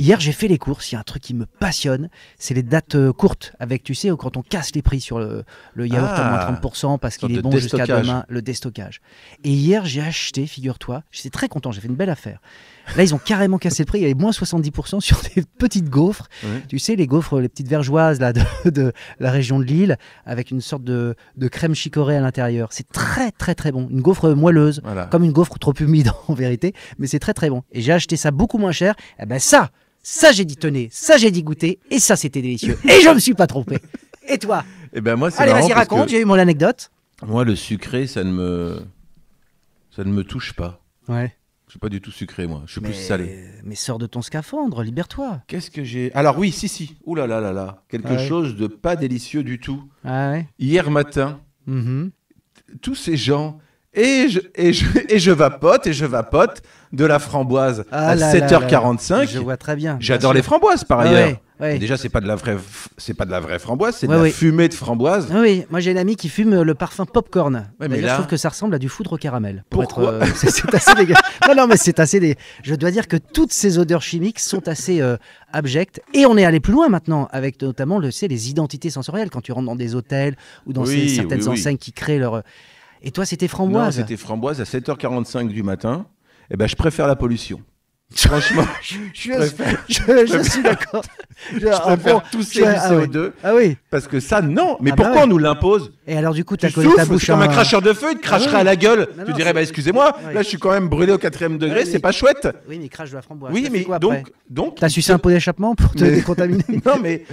Hier, j'ai fait les courses. Il y a un truc qui me passionne, c'est les dates courtes. Avec, tu sais, quand on casse les prix sur le yaourt à moins 30% parce qu'il est bon jusqu'à demain, le déstockage. Et hier, j'ai acheté, figure-toi, j'étais très content, j'ai fait une belle affaire. Là, ils ont carrément cassé le prix. Il y avait moins 70% sur des petites gaufres. Ouais. Tu sais, les gaufres, les petites vergeoises là, de la région de Lille, avec une sorte de crème chicorée à l'intérieur. C'est très, très, très bon. Une gaufre moelleuse, comme une gaufre trop humide en vérité. Mais c'est très, très bon. Et j'ai acheté ça beaucoup moins cher. Et ben ça j'ai dit tenez, ça j'ai dit goûter. Et ça, c'était délicieux. Et je me suis pas trompé. Et toi? Et ben moi, c'est allez, vas-y, raconte. J'ai eu mon anecdote. Moi, le sucré, ça ne me touche pas. Ouais. Je suis pas du tout sucré, moi. Je suis plus salé. Mais sors de ton scaphandre, libère-toi. Qu'est-ce que j'ai... Alors oui, si. Ouh là là là là. Quelque chose de pas délicieux du tout. Ah ouais. Hier matin, tous ces gens... Et je vapote de la framboise à 7h45. Je vois très bien. J'adore les framboises, par ailleurs. Ouais. Déjà, c'est pas de la vraie framboise, c'est de la fumée de framboise. Oui, moi j'ai un ami qui fume le parfum popcorn. Ouais, mais là... je trouve que ça ressemble à du foudre au caramel. Pourquoi c'est assez dégueulasse. Non, mais c'est assez. Je dois dire que toutes ces odeurs chimiques sont assez abjectes. Et on est allé plus loin maintenant, avec notamment les identités sensorielles quand tu rentres dans des hôtels ou dans certaines enseignes qui créent leur. Et toi, c'était framboise? Non, c'était framboise à 7h45 du matin. Eh ben, je préfère la pollution. Franchement, je suis d'accord. Je préfère tousser du CO2. Ah oui. Parce que ça, non. Mais pourquoi on nous l'impose? Et alors, du coup, tu as collé ta bouche. C'est comme un cracheur de feu, il te cracherait à la gueule. Tu dirais, excusez-moi, là, je suis quand même brûlé au 4e degré, c'est pas chouette. Oui, mais il crache de la framboise. Oui, mais donc. T'as sucé un pot d'échappement pour te décontaminer? Non, mais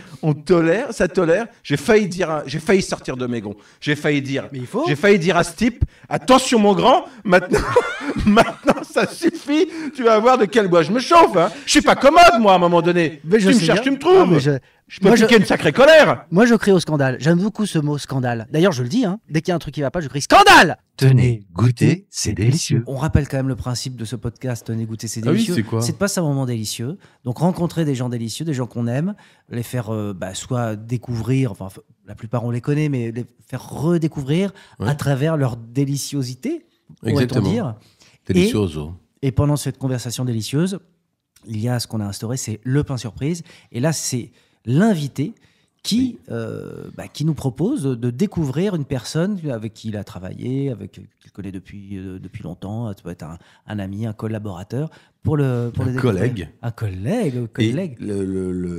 ça tolère. J'ai failli sortir de mes gonds. J'ai failli dire à ce type, attention, mon grand, maintenant, ça suffit. Tu vas voir de quel bois je me chauffe. Hein. Je suis pas commode, moi, à un moment donné. Tu me cherches, tu me trouves. Je peux piquer une sacrée colère. Moi, je crie au scandale. J'aime beaucoup ce mot scandale. D'ailleurs, je le dis, dès qu'il y a un truc qui va pas, je crie scandale. Tenez, goûtez, c'est délicieux. On rappelle quand même le principe de ce podcast, tenez, goûtez, c'est délicieux. Oui, c'est quoi? C'est de passer un moment délicieux. Donc, rencontrer des gens délicieux, des gens qu'on aime, les faire soit découvrir, enfin, la plupart on les connaît, mais les faire redécouvrir à travers leur déliciosité, pourrait-on dire. Delicioso. Et pendant cette conversation délicieuse, il y a ce qu'on a instauré, c'est le pain surprise. Et là, c'est l'invité qui nous propose de découvrir une personne avec qui il a travaillé, qu'il connaît depuis longtemps. Ça peut être un ami, un collaborateur. Un collègue. Un collègue. Et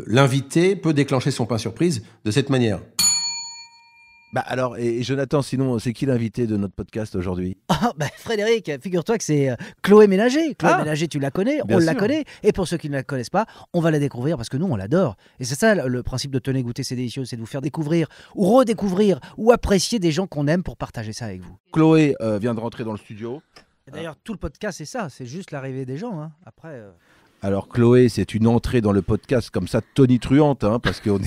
l'invité peut déclencher son pain surprise de cette manière. Alors, et Jonathan, sinon, c'est qui l'invité de notre podcast aujourd'hui? Frédéric, figure-toi que c'est Chloé Ménager. Chloé Ménager, tu la connais, la connaît. Et pour ceux qui ne la connaissent pas, on va la découvrir parce que nous, on l'adore. Et c'est ça le principe de Tenez, goûter, c'est délicieux, c'est de vous faire découvrir ou redécouvrir ou apprécier des gens qu'on aime pour partager ça avec vous. Chloé vient de rentrer dans le studio. Et d'ailleurs, tout le podcast, c'est ça, c'est juste l'arrivée des gens. Après... Alors Chloé, c'est une entrée dans le podcast comme ça tonitruante, parce qu'il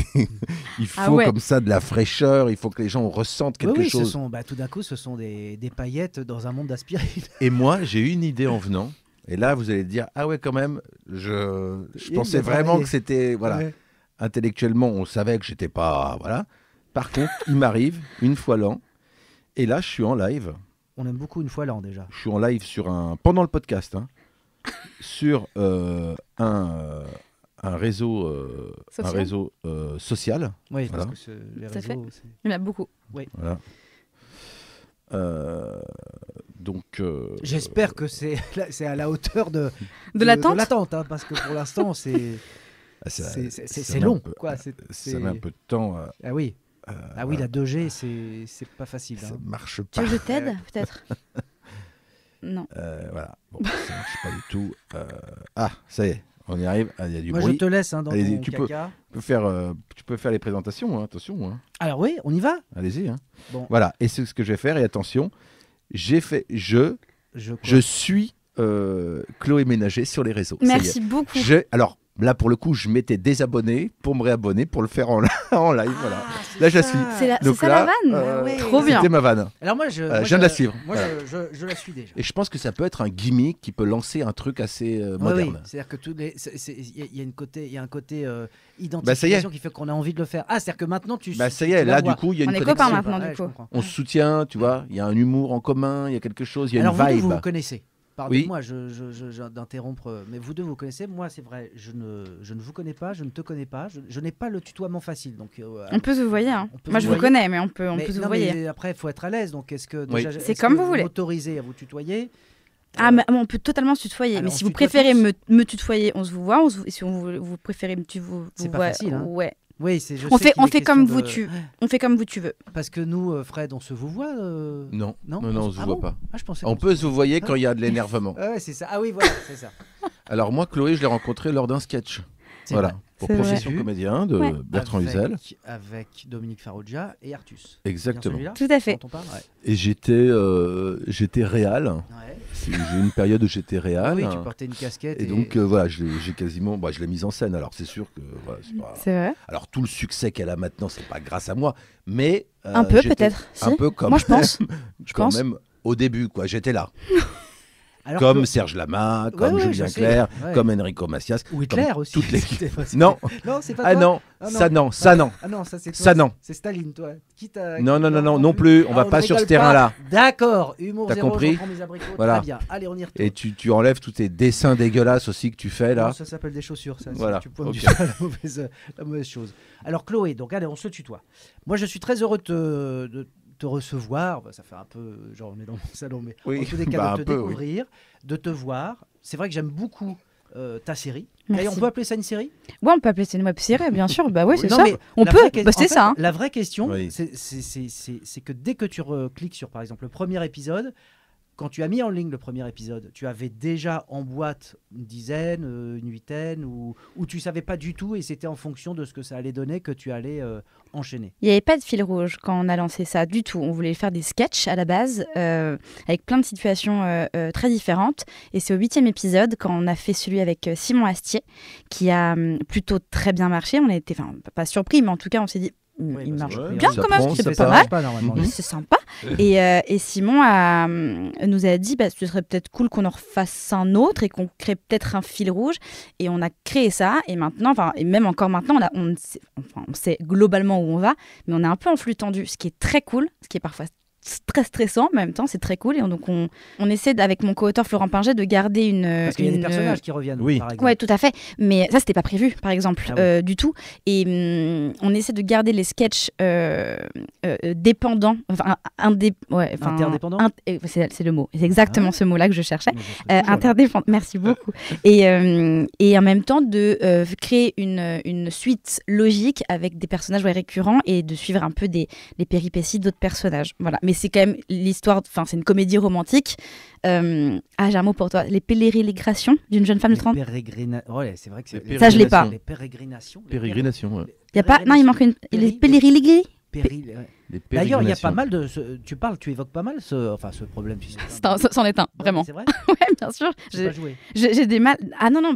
faut comme ça de la fraîcheur, il faut que les gens ressentent quelque chose. Tout d'un coup, ce sont des paillettes dans un monde d'aspirine. Et moi, j'ai eu une idée en venant, et là, vous allez dire, ah ouais, quand même, je pensais vraiment que c'était, intellectuellement, on savait que j'étais pas, Par contre, il m'arrive une fois l'an, et là, je suis en live. On aime beaucoup une fois l'an déjà. Je suis en live pendant le podcast, sur un réseau social. Oui, parce que les réseaux... Il y en a beaucoup. Oui. Voilà. Donc, j'espère que c'est à la hauteur de l'attente, parce que pour l'instant, c'est long. Ça met un peu de temps. Ah oui, la 2G, c'est pas facile. Ça marche pas. Tu veux que je t'aide, peut-être? Non. Voilà. Bon, ça marche pas du tout. Ça y est, on y arrive. Il y a du bruit. Moi, je te laisse dans ton caca. Tu peux faire les présentations, attention. Alors oui, on y va. Allez-y. Bon. Voilà, et c'est ce que je vais faire. Et attention, je suis Chloé Ménager sur les réseaux. Merci beaucoup. Alors, là, pour le coup, je m'étais désabonné pour me réabonner, pour le faire en live. Voilà. Là, je la suis. C'est ça la vanne. Trop bien. C'était ma vanne. Alors moi, je viens de la suivre. Moi, je la suis déjà. Et je pense que ça peut être un gimmick qui peut lancer un truc assez moderne. Oui. C'est-à-dire que il y a un côté identification qui fait qu'on a envie de le faire. C'est-à-dire que maintenant, ça y est, là, du coup, il y a une connexion. On est copains maintenant, du coup. On se soutient, tu vois. Il y a un humour en commun, il y a quelque chose, il y a une vibe. Alors vous vous connaissez? Pardonnez-moi d'interrompre, mais vous deux vous connaissez. Moi, c'est vrai, je ne vous connais pas, je ne te connais pas, je n'ai pas le tutoiement facile. Donc, on peut se voyer. Hein. Moi, je vous connais, mais on peut se voyer. Après, il faut être à l'aise. Donc, est-ce que c'est comme vous voulez. M'autoriser à vous tutoyer? Mais on peut totalement se tutoyer. Mais si vous préférez me tutoyer, on se vous voit. Et si vous préférez c'est pas facile. Hein. Ouais. Oui, on fait comme vous tu veux. Parce que nous, Fred, on se vous voit Non, on se voit pas. Je pensais on peut se vous voyer quand il y a de l'énervement. Ouais, c'est ça. Ah oui, voilà, c'est ça. Alors moi, Chloé, je l'ai rencontrée lors d'un sketch. Voilà, pour Profession Comédien de Bertrand Huzel. Avec Dominique Farrugia et Artus. Exactement. Tout à fait. Et j'étais réal. J'ai eu une période où j'étais réal. Oui, tu portais une casquette. Et donc voilà, j'ai quasiment, je l'ai mise en scène. Alors c'est sûr que c'est vrai. Alors tout le succès qu'elle a maintenant, c'est pas grâce à moi, mais un peu peut-être. Un peu comme. Moi je pense. Même au début, quoi. J'étais là. Alors comme Serge Lama, comme Julien Clerc, comme Enrico Macias. Ou Hitler aussi. Toutes les... non, c'est pas toi. Ça non. Ah non, ça c'est toi. Ça non. C'est Staline, toi. Non plus. On va pas sur ce terrain-là. D'accord. Humour zéro. T'as compris? Voilà. Très bien. Allez, on y retourne. Et tu enlèves tous tes dessins dégueulasses aussi que tu fais là. Non, ça s'appelle des chaussures. Ça. Voilà. Tu pointes du doigt la mauvaise chose. Alors Chloé, donc allez, on se tutoie. Moi, je suis très heureux de te recevoir, ça fait un peu genre on est dans mon salon, mais en tous les cas de te découvrir, de te voir. C'est vrai que j'aime beaucoup ta série. Et on peut appeler ça une série? Ouais, on peut appeler ça une web série, bien sûr. Bah ouais, c'est ça. On peut. C'est ça. La vraie question, c'est que dès que tu cliques sur par exemple le premier épisode, quand tu as mis en ligne le premier épisode, tu avais déjà en boîte une dizaine, une huitaine, ou tu savais pas du tout et c'était en fonction de ce que ça allait donner que tu allais enchaîner? Il n'y avait pas de fil rouge quand on a lancé ça du tout. On voulait faire des sketchs à la base avec plein de situations très différentes. Et c'est au 8e épisode, quand on a fait celui avec Simon Astier, qui a plutôt très bien marché. On a été, pas surpris, mais en tout cas, on s'est dit il marche bien quand même, c'est pas mal, c'est sympa. Et Simon nous a dit ce serait peut-être cool qu'on en refasse un autre et qu'on crée peut-être un fil rouge. Et on a créé ça. Et maintenant, et même encore maintenant, on sait globalement où on va, mais on est un peu en flux tendu, ce qui est très cool, ce qui est parfois très stressant, mais en même temps c'est très cool. Et donc on essaie avec mon co-auteur Florent Pinget de garder parce qu'il y a des personnages qui reviennent, par exemple. Ouais, tout à fait, mais ça c'était pas prévu par exemple du tout. Et on essaie de garder les sketchs dépendants, interdépendants, c'est le mot, c'est exactement ce mot là que je cherchais, interdépendants, merci beaucoup. Et en même temps de créer une suite logique avec des personnages récurrents et de suivre un peu les péripéties d'autres personnages, voilà. Mais c'est quand même l'histoire, c'est une comédie romantique. J'ai un mot pour toi. Les pérégrinations d'une jeune femme de 30 ans. C'est vrai que c'est... Ça, je l'ai pas. Les pérégrinations. Pérégrinations, Il y a pas... Non, il manque une... Les pérégrinations. D'ailleurs, il y a pas mal de... Tu évoques pas mal ce problème. C'en est un, vraiment. C'est vrai? Ouais, bien sûr. J'ai des mal... Ah non,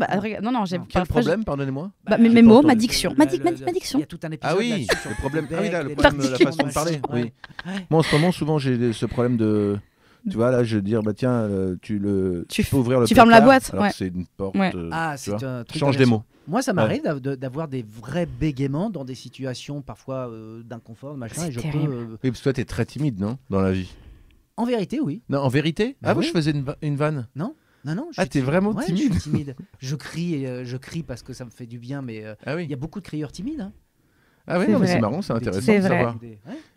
quel problème, pardonnez-moi? Mes mots, ma diction. Ma diction. Il y a tout un épisode le problème de la façon de parler. Moi, en ce moment, souvent, j'ai ce problème de... Tu vois, là, je veux dire, tiens, tu peux ouvrir le tu fermes la boîte. Alors que c'est une porte. C'est un truc. Change des mots. Moi, ça m'arrive d'avoir des vrais bégaiements dans des situations parfois d'inconfort, machin. Et je peux. Oui, parce que toi, t'es très timide, non, dans la vie? En vérité, oui. Non, en vérité? Je faisais une vanne. Non. T'es vraiment timide. Je suis timide. Je crie parce que ça me fait du bien, mais il y a beaucoup de crieurs timides. Hein. Ah oui, mais c'est marrant, c'est intéressant de savoir.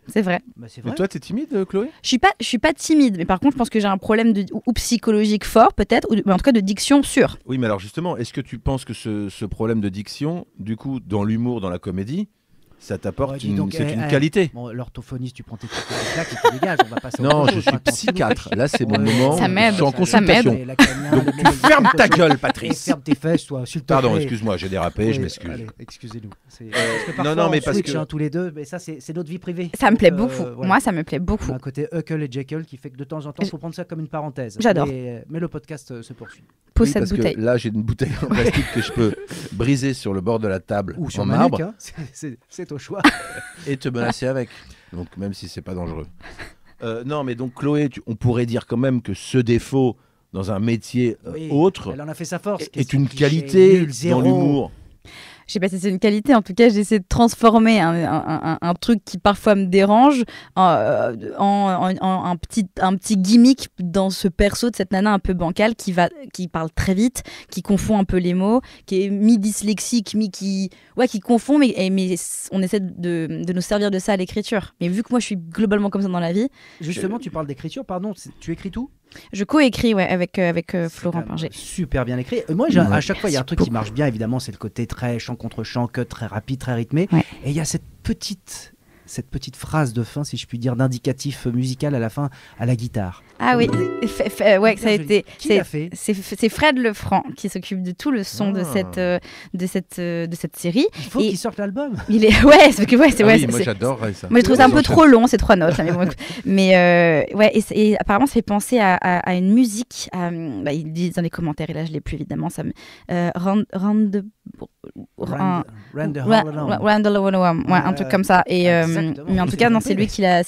C'est vrai. Et toi, t'es timide, Chloé? Je suis pas timide, mais par contre, je pense que j'ai un problème ou psychologique fort, peut-être, ou en tout cas de diction sûre. Oui, mais alors justement, est-ce que tu penses que ce problème de diction, du coup, dans l'humour, dans la comédie, ça t'apporte c'est une qualité? Bon, l'orthophoniste, tu prends tes claques et tu dégages, on va passer. Non, je suis psychiatre. Là, c'est mon moment. Ça m'aide. Je suis en consultation. Donc, tu fermes ta gueule, Patrice. Ferme tes fesses, toi. Pardon, excuse-moi, j'ai dérapé, je m'excuse. Allez, excusez-nous. Non, mais parce que tous les deux, mais ça, c'est notre vie privée. Ça me plaît beaucoup. Moi, ça me plaît beaucoup. Un côté Huckle et Jekyll qui fait que de temps en temps, il faut prendre ça comme une parenthèse. J'adore. Mais le podcast se poursuit. Pose cette bouteille. Là, j'ai une bouteille en plastique que je peux briser sur le bord de la table ou sur en marbre. Hein. C'est au choix. Et te menacer avec. Donc, même si c'est pas dangereux. Non, mais donc, Chloé, on pourrait dire quand même que ce défaut dans un métier autre elle en a fait sa force, est une qualité dans l'humour. Je sais pas si c'est une qualité, en tout cas j'essaie de transformer un truc qui parfois me dérange en un petit gimmick dans ce perso de cette nana un peu bancale qui parle très vite, qui confond un peu les mots, qui est mi-dyslexique, qui confond, mais on essaie de nous servir de ça à l'écriture. Mais vu que moi je suis globalement comme ça dans la vie... Justement, tu parles d'écriture, pardon, tu écris tout ? Je co-écris avec Florent Pinger. Super bien écrit. Moi, à chaque fois, il y a un truc qui marche bien, évidemment, c'est le côté très chant contre chant, cut, très rapide, très rythmé. Ouais. Et il y a cette petite phrase de fin, si je puis dire, d'indicatif musical à la fin, à la guitare. Ah oui, ouais, ça a été. Qui l'a fait ? C'est Fred Lefranc qui s'occupe de tout le son de cette série. Il faut qu'il sorte l'album. Il est moi j'adorerais ça. Moi je trouve ça un peu trop long, ces 3 notes. Mais et apparemment ça fait penser à une musique. Ils disent dans les commentaires et là je l'ai plus évidemment. Ça me Randall Wollowam, un truc comme ça. Et mais en tout cas non, c'est lui qui a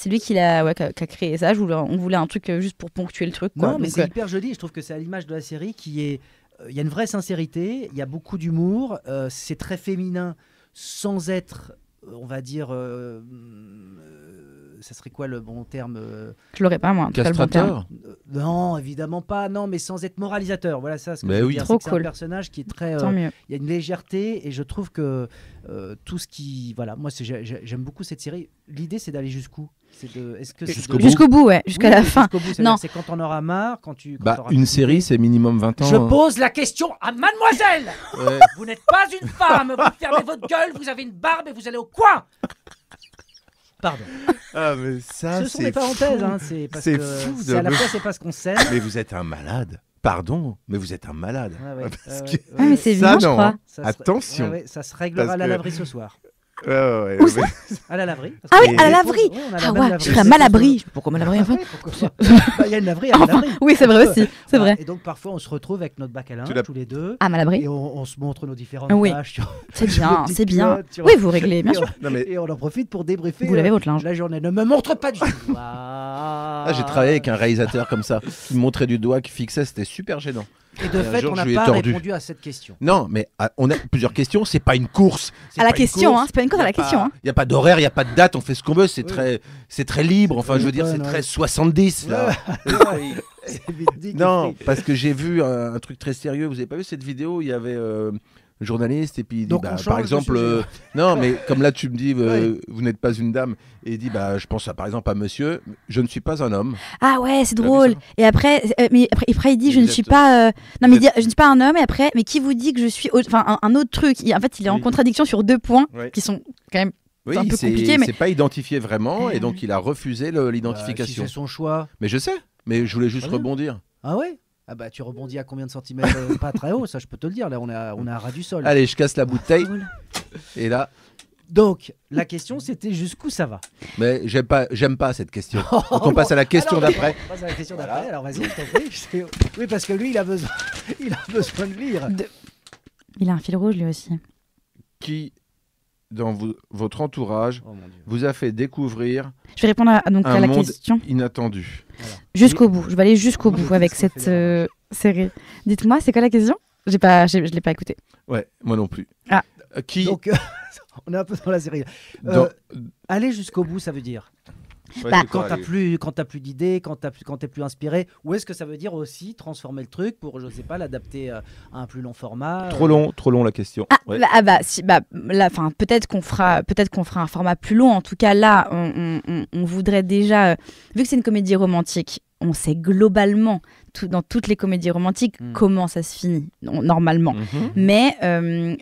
créé ça. On voulait un truc juste pour ponctuer le truc, quoi. Non, mais c'est hyper joli. Je trouve que c'est à l'image de la série qui est. Il y a une vraie sincérité, il y a beaucoup d'humour, c'est très féminin sans être, on va dire. Ça serait quoi le bon terme Je l'aurais pas, moi. Castrateur ? Non, évidemment pas. Non, mais sans être moralisateur. Voilà ça. Ce que je veux dire, trop c'est cool. un personnage qui est très. Tant mieux. Il y a une légèreté et je trouve que tout ce qui. Voilà, moi j'aime beaucoup cette série. L'idée c'est d'aller jusqu'où ? Jusqu'au bout, ouais, jusqu'à la fin. Non, c'est quand on aura marre, quand tu. Une série, c'est minimum 20 ans. Je pose la question à mademoiselle. Ouais. Vous n'êtes pas une femme. Vous fermez votre gueule. Vous avez une barbe et vous allez au coin. Pardon. Ah, mais ça, ce sont des parenthèses, hein, c'est parce que fou à la fois c'est parce qu'on s'aime. Mais vous êtes un malade. Pardon, mais vous êtes un malade. Mais c'est évident, je crois. Attention. Ça se réglera à la laverie ce soir. Où ça ? À la laverie. Ah oui, à la laverie. Je serais mal abri. Pourquoi mal abri, enfin ? Il y a une laverie à la laverie. Oui, c'est vrai aussi, c'est vrai. Et donc parfois on se retrouve avec notre bac à linge tous les deux. Ah, mal abri. Et on se montre nos différentes tâches. C'est bien, c'est bien. Oui, vous réglez, bien sûr. Et on en profite pour débriefer. Vous lavez votre linge. La journée. Ne me montre pas du tout. J'ai travaillé avec un réalisateur comme ça, qui me montrait du doigt, qui fixait, c'était super gênant. Et de fait, on n'a pas répondu à cette question. Non, mais on a plusieurs questions, c'est pas une course. À la question, c'est pas une course à la question. Il n'y a pas d'horaire, il n'y a pas de date, on fait ce qu'on veut, c'est très libre, enfin je veux dire, c'est très 70 là. Non, parce que j'ai vu un truc très sérieux, vous avez pas vu cette vidéo, il y avait... journaliste et puis il dit par exemple non mais comme là tu me dis vous n'êtes pas une dame et il dit je pense par exemple à monsieur, je ne suis pas un homme. Ah ouais, c'est drôle. Et après il dit je ne suis pas non mais il dit, je ne suis pas un homme, et après mais qui vous dit que je suis un autre truc. En fait il est en contradiction sur 2 points qui sont quand même un peu compliqués, mais c'est pas identifié vraiment et donc il a refusé l'identification. Si c'est son choix. Mais je sais, mais je voulais juste rebondir. Ah ouais. Ah bah tu rebondis à combien de centimètres? Pas très haut, ça je peux te le dire. Là on est à ras du sol. Allez, je casse la bouteille. Et là. Donc la question c'était jusqu'où ça va. Mais j'aime pas cette question. Donc on passe à la question d'après. On passe à la question d'après. Alors vas-y, je t'en prie. Oui, parce que lui il a besoin de lire. Il a un fil rouge lui aussi. Qui dans votre entourage vous a fait découvrir Je vais répondre à la monde question inattendu. Voilà. Jusqu'au bout. Je vais aller jusqu'au bout avec cette série. Dites-moi, c'est quoi la question? Je l'ai pas écouté. Ouais, moi non plus. Ah. Donc on est un peu dans la série. Aller jusqu'au bout, ça veut dire quand t'as plus d'idées, quand t'es plus inspiré, ou est-ce que ça veut dire aussi transformer le truc pour, je sais pas, l'adapter à un plus long format? Trop long la question. Peut-être qu'on fera un format plus long. En tout cas là, on voudrait déjà, vu que c'est une comédie romantique, on sait globalement dans toutes les comédies romantiques comment ça se finit normalement. Mais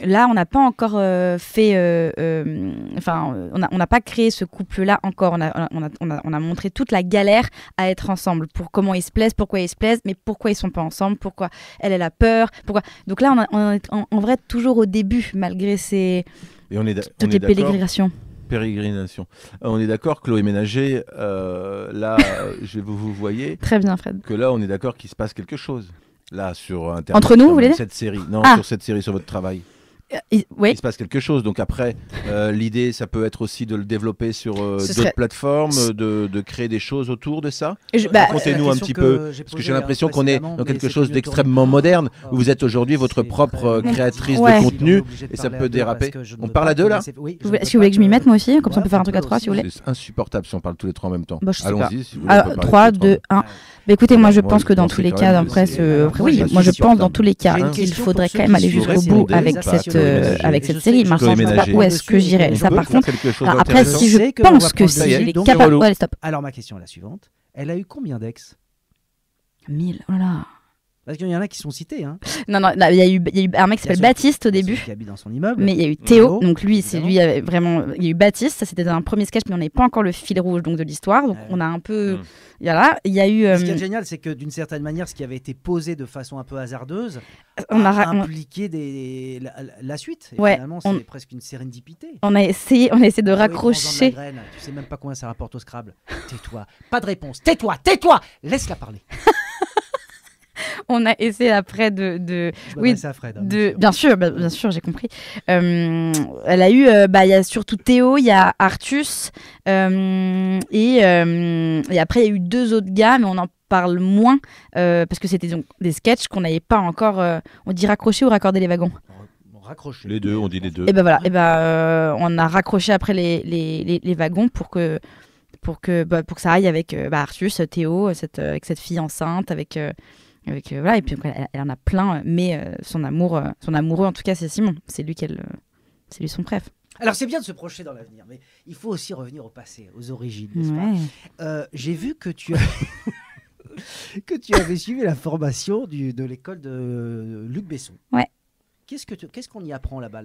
là on n'a pas encore fait on n'a pas créé ce couple là encore. On a montré toute la galère à être ensemble, pour comment ils se plaisent, pourquoi ils se plaisent, mais pourquoi ils sont pas ensemble, pourquoi elle a peur, pourquoi. Donc là on est en vrai toujours au début, malgré toutes les pérégrinations. On est d'accord, Chloé Ménager, là, vous voyez. Très bien, Fred. Que là, on est d'accord qu'il se passe quelque chose. Là, sur Internet. Entre nous, vous voulez dire ? Cette série. Non, sur cette série, sur votre travail. Oui. Il se passe quelque chose. Donc après, l'idée, ça peut être aussi de le développer sur d'autres plateformes, de créer des choses autour de ça. Racontez-nous un petit peu, parce que j'ai l'impression qu'on est dans quelque chose d'extrêmement moderne, où vous êtes aujourd'hui votre propre créatrice de contenu, et ça peut déraper. On parle à deux là ? Si vous voulez que je m'y mette moi aussi, comme ça on peut faire un truc à 3 si vous voulez. C'est insupportable si on parle tous les 3 en même temps. Allons-y. Si vous voulez, 3, 2, 1. Écoutez, moi je pense que dans tous les cas, moi je pense dans tous les cas qu'il faudrait quand même aller jusqu'au bout avec cette série. Maintenant, je ne sais pas où est-ce que j'irai. Ça, par contre, après, si je pense que si elle est capable. Allez, stop. Alors, ma question est la suivante. Elle a eu combien d'ex ? 1000. Oh là là. Parce qu'il y en a qui sont cités. Hein. Non, il y a eu un mec qui s'appelle Baptiste au début. Qui habite dans son immeuble. Mais il y a eu Théo. Donc lui, c'est lui vraiment. Il y a eu Baptiste. Ça, c'était un premier sketch, mais on n'avait pas encore le fil rouge donc de l'histoire. Donc on a un peu. Il y a eu. Ce qui est génial, c'est que d'une certaine manière, ce qui avait été posé de façon un peu hasardeuse a impliqué la suite. Et finalement, c'est presque une sérendipité. On a essayé de raccrocher. Tu sais même pas combien ça rapporte au Scrabble. Tais-toi. Pas de réponse. Tais-toi. Laisse-la parler. On a essayé après de à Fred, bien sûr, j'ai compris. Elle a eu, il y a surtout Théo, il y a Artus, et après il y a eu 2 autres gars, mais on en parle moins parce que c'était donc des sketchs qu'on n'avait pas encore. On dit raccrocher ou raccorder les wagons. Raccrocher. Les deux, on dit les deux. Et ben voilà, on a raccroché après les wagons pour que ça aille avec Artus, Théo, avec cette fille enceinte, avec voilà, et puis elle en a plein, mais son amoureux en tout cas c'est Simon, c'est lui son préf. Alors c'est bien de se projeter dans l'avenir, mais il faut aussi revenir au passé, aux origines, n'est-ce pas ? J'ai vu que tu avais suivi la formation de l'école de Luc Besson. Ouais. Qu'est-ce qu'on y apprend là-bas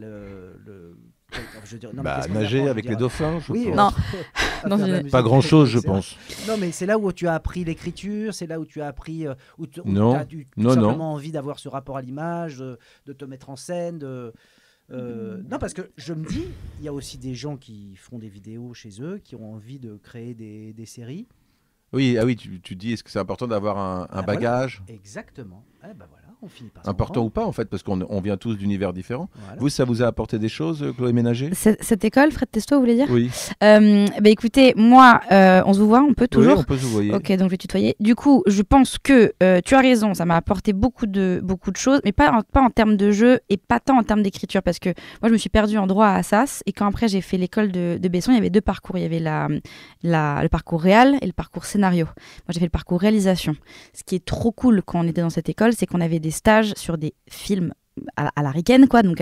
nager avec les dauphins, je pense. Pas grand-chose, je pense. Non, mais c'est là où tu as appris l'écriture, c'est là où tu as appris, où tu as eu simplement envie d'avoir ce rapport à l'image, de te mettre en scène. Non, parce que je me dis, il y a aussi des gens qui font des vidéos chez eux, qui ont envie de créer des séries. Oui, tu dis, est-ce que c'est important d'avoir un bagage ? Voilà. Exactement. Voilà. On finit par important ou pas en fait, parce qu'on vient tous d'univers différents. Voilà. Vous, ça vous a apporté des choses, Chloé Ménager ? Cette école, Fred Testo, vous voulez dire ? Oui. Écoutez, moi, on se voit, on peut toujours ? Oui, on peut se voyer. Ok, donc je vais tutoyer. Du coup, je pense que tu as raison, ça m'a apporté beaucoup de choses, mais pas en termes de jeu et pas tant en termes d'écriture, parce que moi, je me suis perdue en droit à Assas, et quand après j'ai fait l'école de Besson, il y avait 2 parcours. Il y avait le parcours réal et le parcours scénario. Moi, j'ai fait le parcours réalisation. Ce qui est trop cool quand on était dans cette école, c'est qu'on avait des stages sur des films à la ricaine, quoi, donc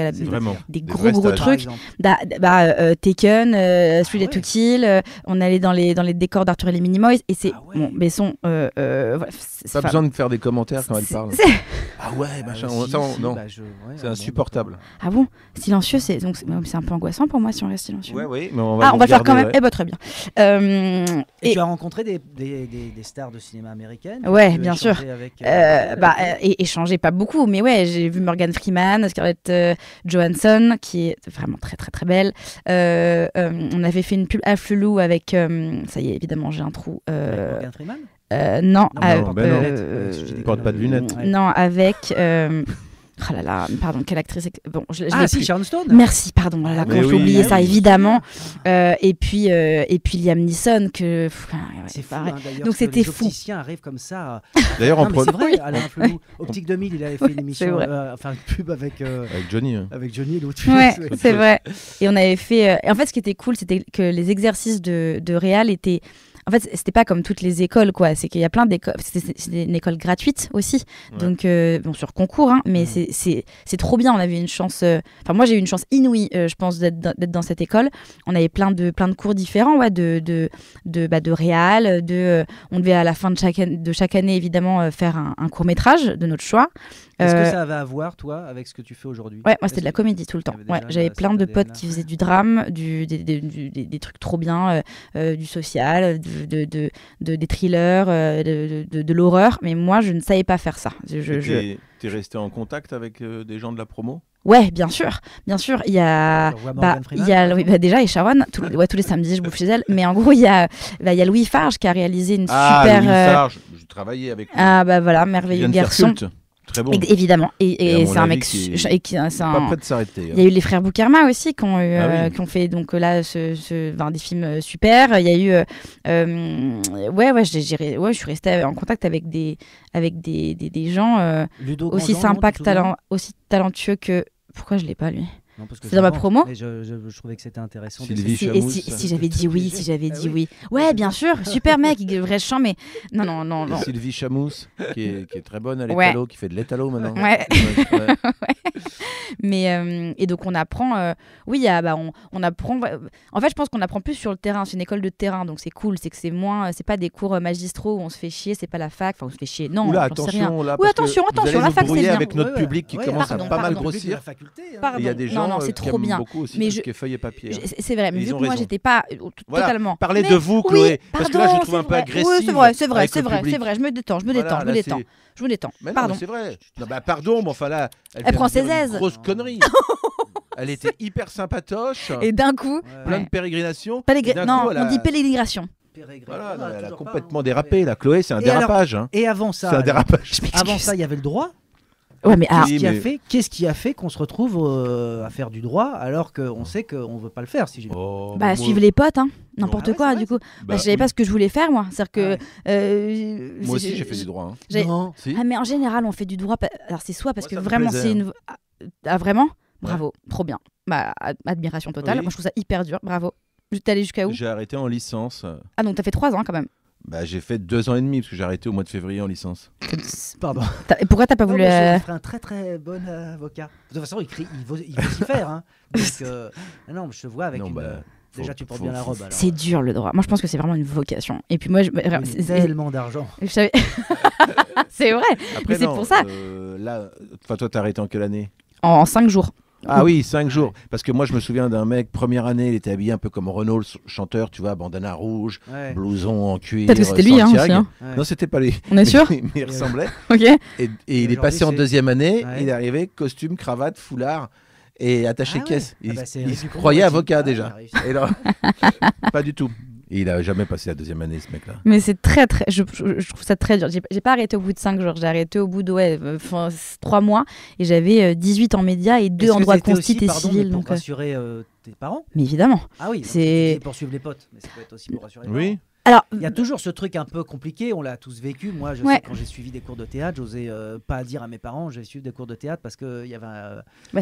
des gros trucs. Taken, Three to Kill, on allait dans les décors d'Arthur et les Minimoys, et c'est Besson. Pas besoin de faire des commentaires quand elle parle. Ah ouais, machin. Non, c'est insupportable. Ah bon, silencieux, c'est un peu angoissant pour moi si on reste silencieux. Oui, mais on va le faire quand même. Eh ben très bien. Et tu as rencontré des stars de cinéma américaines. Ouais, bien sûr. Échanger pas beaucoup, mais ouais, j'ai vu Morgan Freeman, Scarlett Johansson, qui est vraiment très très très belle. On avait fait une pub à Flelou avec, ça y est, évidemment, j'ai un trou. Morgan Freeman ? Non, porte pas de lunettes. Non, avec. Oh là là, pardon, quelle actrice. Bon, je l'ai si, Sharon Stone. Merci, pardon. Là, quand j'ai oublié ça, évidemment. Et puis Liam Neeson, que. C'est fou, hein, donc c'était fou. Les opticiens arrivent comme ça. D'ailleurs, c'est vrai, Alain Flelou. Optique 2000, il avait fait une émission, une pub avec Johnny. Avec Johnny, l'autre. Ouais, c'est vrai. Et on avait fait. Et en fait, ce qui était cool, c'était que les exercices de réal étaient. En fait, c'était pas comme toutes les écoles, quoi. C'est qu'il y a plein d'écoles. C'est une école gratuite aussi. Ouais. Donc, sur concours, hein, mais c'est trop bien. On avait une chance. Enfin, moi, j'ai eu une chance inouïe, je pense, d'être dans cette école. On avait plein de cours différents, ouais, de réal. On devait à la fin de chaque année, évidemment, faire un court-métrage de notre choix. Est-ce que ça avait à voir, toi, avec ce que tu fais aujourd'hui ? Ouais, moi, c'était de la comédie tout le temps. Ouais, j'avais plein de potes qui faisaient du drame, des trucs trop bien, du social, des thrillers, de l'horreur. Mais moi, je ne savais pas faire ça. T'es resté en contact avec des gens de la promo ? Ouais, bien sûr. Il y a, déjà, et Sharon, tous les samedis, je bouffe chez elle. Mais en gros, il y a Louis Farge qui a réalisé une super. Louis Farge, je travaillais avec lui. Ah bah voilà, merveilleux garçon. Très bon. Évidemment. Et c'est un mec. Pas prêt de s'arrêter. Il y a eu les frères Boukarma aussi qui ont fait donc là des films super. Il y a eu je suis restée en contact avec des gens aussi sympas aussi talentueux que. Pourquoi je l'ai pas lui? C'est dans ma promo. Mais je trouvais que c'était intéressant. Si j'avais dit oui. Ouais, bien sûr, super mec, vrai chant, mais non. Sylvie Chamous, qui est très bonne à l'étalo, qui fait de l'étalo maintenant. Ouais. Mais et donc on apprend. On apprend. En fait, je pense qu'on apprend plus sur le terrain. C'est une école de terrain, donc c'est cool. C'est que c'est moins. C'est pas des cours magistraux où on se fait chier. C'est pas la fac. Enfin, on se fait chier. Non. Oula, attention. Là, attention. La fac, c'est bien. Avec notre public qui commence à pas mal grossir. Pardon. Il y a des gens c'est qui trop aiment bien. beaucoup aussi tout ce qui est feuille et papier. C'est vrai, mais vu que moi j'étais pas totalement. Parlez de vous, Chloé, parce que là je vous trouve un peu agressive. Oui, c'est vrai. Je me détends. Pardon. C'est vrai. Pardon, mais enfin là, elle prend ses aises. Grosse connerie. Elle était hyper sympatoche. Et d'un coup, plein de pérégrinations. On dit pélégrination. Voilà, elle a complètement dérapé. La Chloé, c'est un dérapage. Et avant ça, c'est un dérapage. Avant ça, il y avait le droit. Ouais, mais qu'est-ce qui a fait qu'on se retrouve à faire du droit alors qu'on sait qu'on veut pas le faire suivre les potes, hein. N'importe quoi, du coup. Je savais pas ce que je voulais faire, moi. C'est-à-dire que moi aussi j'ai fait du droit. Non. Mais en général, on fait du droit. Alors c'est soit parce que vraiment c'est une. Ah vraiment? Bravo, trop bien. Admiration totale. Moi je trouve ça hyper dur. Bravo. T'es allé jusqu'à où? J'ai arrêté en licence. Ah donc t'as fait 3 ans quand même. J'ai fait 2 ans et demi parce que j'ai arrêté au mois de février en licence. Pardon. Et pourquoi t'as pas voulu Je ferai un très très bon avocat. De toute façon, il vocifère. Hein. Donc, non, je te vois avec déjà, tu portes bien la robe. Alors. C'est dur le droit. Moi, je pense que c'est vraiment une vocation. Et puis moi, c'est tellement d'argent. C'est vrai. Après, mais c'est pour ça. Toi, t'as arrêté en quelle année? En 5 jours. Ah oui, 5 jours. Parce que moi, je me souviens d'un mec, première année, il était habillé un peu comme Renaud, le chanteur, tu vois, bandana rouge, blouson en cuir. Peut-être que c'était lui, hein, aussi. Hein. Non, c'était pas lui. On est sûr? Mais il ressemblait. Ok. Et il est passé en deuxième année, il est arrivé, costume, cravate, foulard et attaché caisse. Il se croyait avocat déjà. Et là, pas du tout. Et il a jamais passé la deuxième année, ce mec-là. Mais c'est très, très. Je trouve ça très dur. J'ai pas arrêté au bout de 5 jours. J'ai arrêté au bout de 3 mois. Et j'avais 18 en médias et 2 en droit constitué et civil. Pour rassurer tes parents? Mais évidemment. Ah oui, c'est pour suivre les potes. Mais ça peut être aussi pour rassurer les parents. Oui. Alors, il y a toujours ce truc un peu compliqué, on l'a tous vécu. Moi, je sais, quand j'ai suivi des cours de théâtre, j'osais pas dire à mes parents, je vais suivre des cours de théâtre parce qu'il y avait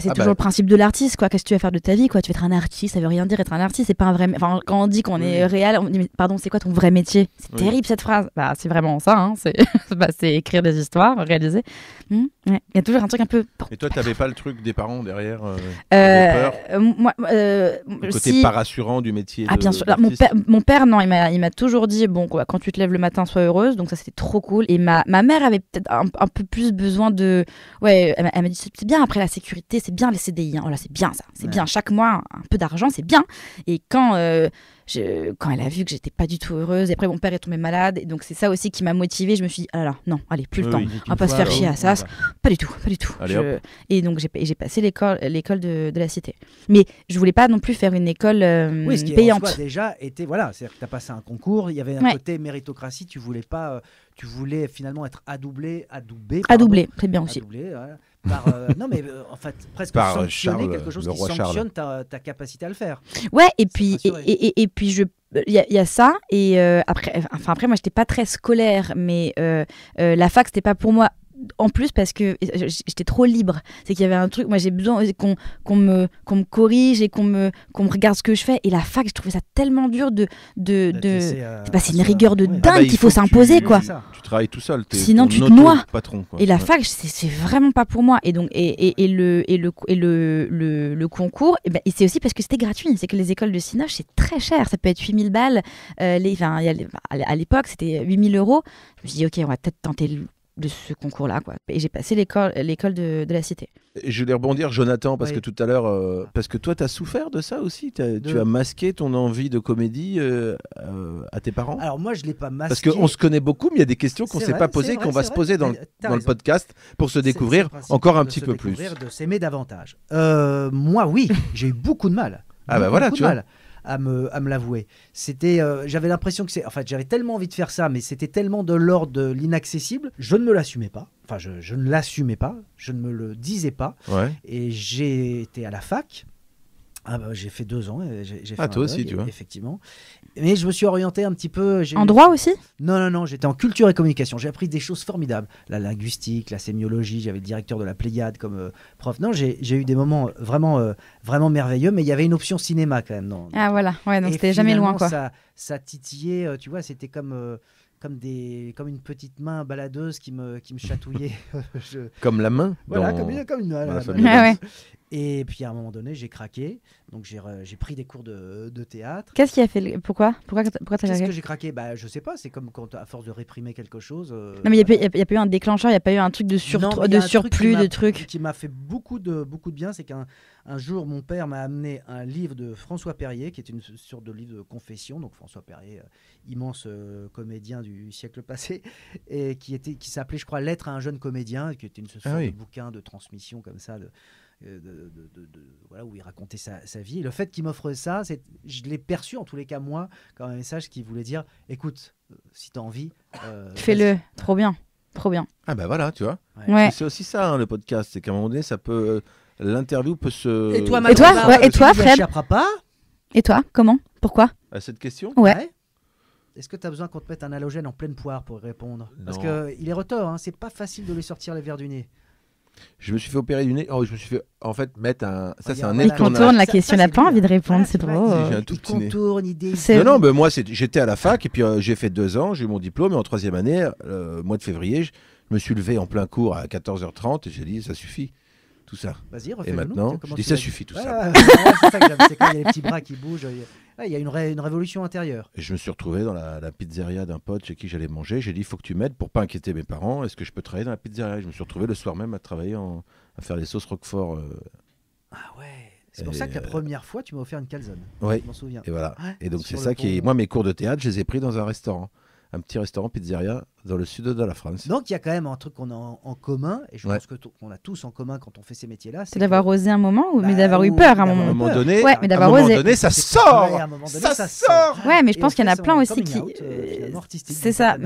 c'est toujours le principe de l'artiste, quoi. Qu'est-ce que tu vas faire de ta vie, quoi? Tu vas être un artiste, ça veut rien dire être un artiste, c'est pas un vrai. Enfin, quand on dit qu'on est réel, on dit mais pardon, c'est quoi ton vrai métier? C'est terrible cette phrase. C'est vraiment ça, hein. C'est écrire des histoires, réaliser. Il y a toujours un truc un peu. Et toi, t'avais pas le truc des parents derrière moi, le côté pas rassurant du métier. Ah bien sûr. Alors, mon père, non, il m'a toujours dit bon, quoi, quand tu te lèves le matin, sois heureuse. Donc ça, c'était trop cool. Et ma mère avait peut-être un peu plus besoin de. Ouais, elle m'a dit c'est bien après la sécurité, c'est bien les CDI. Hein. Voilà, c'est bien ça. C'est bien chaque mois un peu d'argent, c'est bien. Et quand elle a vu que j'étais pas du tout heureuse, et après mon père est tombé malade, et donc c'est ça aussi qui m'a motivée. Je me suis dit ah là là, non, allez, plus le temps. On va pas se faire chier à ça. Pas du tout. Et donc j'ai passé l'école de la cité. Mais je voulais pas non plus faire une école ce qui payante. En soi, déjà était c'est-à-dire que tu as passé un concours, il y avait un côté méritocratie, tu voulais pas tu voulais finalement être adoubé, très bien aussi. Non mais en fait presque sanctionner quelque chose qui sanctionne ta capacité à le faire. Ouais, et puis il y a ça, et après moi j'étais pas très scolaire, mais la fac c'était pas pour moi. En plus parce que j'étais trop libre, c'est qu'il y avait un truc, moi j'ai besoin qu'on me corrige et qu'on me regarde ce que je fais, et la fac je trouvais ça tellement dur c'est une rigueur de dingue qu'il faut s'imposer quoi. Tu travailles tout seul, sinon tu te noies. Patron, quoi. Et la fac c'est vraiment pas pour moi, et donc le concours et c'est aussi parce que c'était gratuit, c'est que les écoles de Cinoche c'est très cher, ça peut être 8000 balles, à l'époque c'était 8000 €. Je me suis dit ok, on va peut-être tenter de ce concours-là, quoi. Et j'ai passé l'école de la cité. Et je voulais rebondir, Jonathan, parce que tout à l'heure, parce que toi, tu as souffert de ça aussi. Tu as masqué ton envie de comédie à tes parents. Alors moi, je l'ai pas masqué. Parce qu'on se connaît beaucoup, mais il y a des questions qu'on ne s'est pas posées, qu'on va se poser dans le podcast pour se découvrir encore un petit peu plus. De s'aimer davantage. Moi, oui, j'ai eu beaucoup de mal. Ah bah voilà, tu vois. à me l'avouer. C'était, j'avais l'impression que j'avais tellement envie de faire ça, mais c'était tellement de l'ordre de l'inaccessible, je ne me l'assumais pas. Enfin, je ne l'assumais pas, je ne me le disais pas. Ouais. Et j'ai été à la fac. J'ai fait 2 ans. J'ai fait toi aussi, tu vois. Effectivement. Mais je me suis orienté un petit peu. En droit aussi ? Non, j'étais en culture et communication. J'ai appris des choses formidables. La linguistique, la sémiologie. J'avais le directeur de la Pléiade comme prof. Non, j'ai eu des moments vraiment merveilleux, mais il y avait une option cinéma quand même. Ah voilà, ouais, donc c'était jamais loin, quoi. Ça titillait, tu vois, c'était comme une petite main baladeuse qui me chatouillait. Comme la main. Voilà, comme une main. Ouais. Et puis à un moment donné, j'ai craqué. Donc j'ai pris des cours de théâtre. Qu'est-ce qui a fait Pourquoi t'as craqué ? Qu'est-ce que j'ai craqué ? Je sais pas. C'est comme quand à force de réprimer quelque chose. Non, mais il y a pas eu un déclencheur. Il y a pas eu un truc de surplus de trucs. Qui m'a fait beaucoup de bien, c'est qu'un jour mon père m'a amené un livre de François Perrier, qui est une sorte de livre de confession. Donc François Perrier, immense comédien du siècle passé, et qui s'appelait, je crois, Lettre à un jeune comédien, qui était une sorte de bouquin de transmission comme ça. Voilà, où il racontait sa vie. Et le fait qu'il m'offre ça, je l'ai perçu en tous les cas moi comme un message qui voulait dire écoute, si tu as envie, fais-le. Trop bien. Ah bah voilà, tu vois. Ouais. C'est aussi ça le podcast, c'est qu'à un moment donné ça peut l'interview peut se. Et toi, Fred ? Et toi, comment ? Pourquoi ? À cette question ? Ouais. Est-ce que tu as besoin qu'on te mette un halogène en pleine poire pour y répondre ? Parce qu'il est retors, c'est pas facile de lui sortir les verres du nez. Je me suis fait opérer du nez. Je me suis fait mettre un. Ça, c'est un nez. Il contourne la question, il n'a pas envie de répondre, c'est drôle. J'ai un tout petit nez. Non, mais moi, j'étais à la fac et puis j'ai fait 2 ans, j'ai eu mon diplôme et en 3e année, mois de février, je me suis levé en plein cours à 14h30 et j'ai dit ça suffit. Tout ça. Vas-y, et maintenant, je dis ça suffit tout ça. C'est ça que j'aime, c'est quand il y a les petits bras qui bougent. Il y a une révolution intérieure. Et je me suis retrouvé dans la pizzeria d'un pote chez qui j'allais manger. J'ai dit il faut que tu m'aides pour pas inquiéter mes parents. Est-ce que je peux travailler dans la pizzeria ? Je me suis retrouvé le soir même à travailler à faire des sauces Roquefort. Ah ouais. C'est pour ça que la première fois tu m'as offert une calzone. Ouais. Je m'en souviens. Et voilà. Et donc c'est ça qui est. Moi mes cours de théâtre, je les ai pris dans un restaurant. Un petit restaurant pizzeria dans le sud de la France. Donc il y a quand même un truc qu'on a en commun, et je pense qu'on a tous en commun quand on fait ces métiers-là. C'est d'avoir osé un moment, mais d'avoir eu peur à un moment donné. Ouais, mais d'avoir osé. À un moment donné, ça sort. Ça sort. Ouais, mais je pense qu'il y en a plein aussi qui. C'est ça.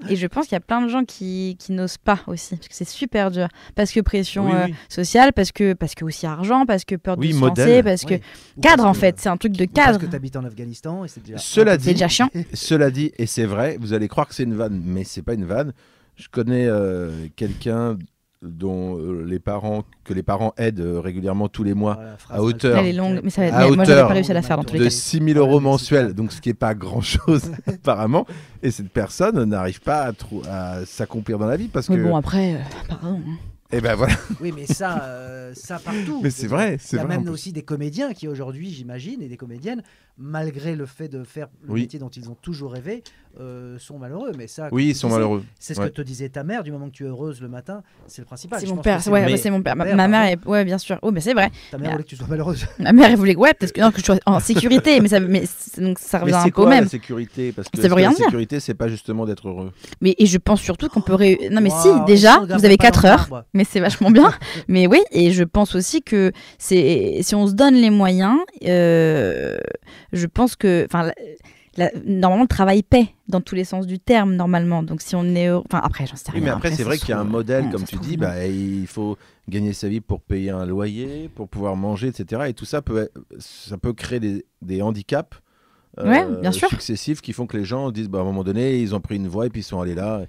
Et je pense qu'il y a plein de gens qui n'osent pas aussi, parce que c'est super dur, parce que pression sociale, parce que aussi argent, parce que peur de se lancer, parce que cadre en fait, c'est un truc de cadre. Parce que tu habites en Afghanistan et c'est déjà chiant. Cela dit, et c'est vrai, vous allez croire que c'est une vanne, mais c'est pas une vanne. Je connais quelqu'un dont les parents aident régulièrement tous les mois à hauteur. Elle est longue, mais moi j'avais pas réussi à la faire dans tous les cas. De 6 000 € mensuels, donc ce qui est pas grand chose apparemment. Et cette personne n'arrive pas à s'accomplir dans la vie parce que. Mais bon après, pardon. Et ben voilà. Oui, mais ça partout. Mais c'est vrai, Il y a même aussi des comédiens qui aujourd'hui, j'imagine, et des comédiennes, malgré le fait de faire le métier dont ils ont toujours rêvé, sont malheureux. Mais ça, ils sont malheureux. C'est ce que te disait ta mère. Du moment que tu es heureuse le matin, c'est le principal. C'est mon père. C'est mon père. Ma mère est, bien sûr. Oh, mais c'est vrai. Ta mère voulait que tu sois malheureuse. Ma mère voulait, peut-être que je sois en sécurité, donc ça revient un peu au même. La sécurité, parce que ça veut rien dire. La sécurité, c'est pas justement d'être heureux. Et je pense surtout qu'on peut. Non, mais si, déjà, vous avez 4 heures. Mais c'est vachement bien. Mais oui, et je pense aussi que si on se donne les moyens, je pense que normalement le travail paie dans tous les sens du terme normalement. Donc si on est après j'en sais rien. Mais après c'est vrai qu'il y a un modèle comme tu dis, il faut gagner sa vie pour payer un loyer, pour pouvoir manger, etc. Et tout ça peut créer des handicaps bien sûr. successifs qui font que les gens disent à un moment donné ils ont pris une voie et puis ils sont allés là.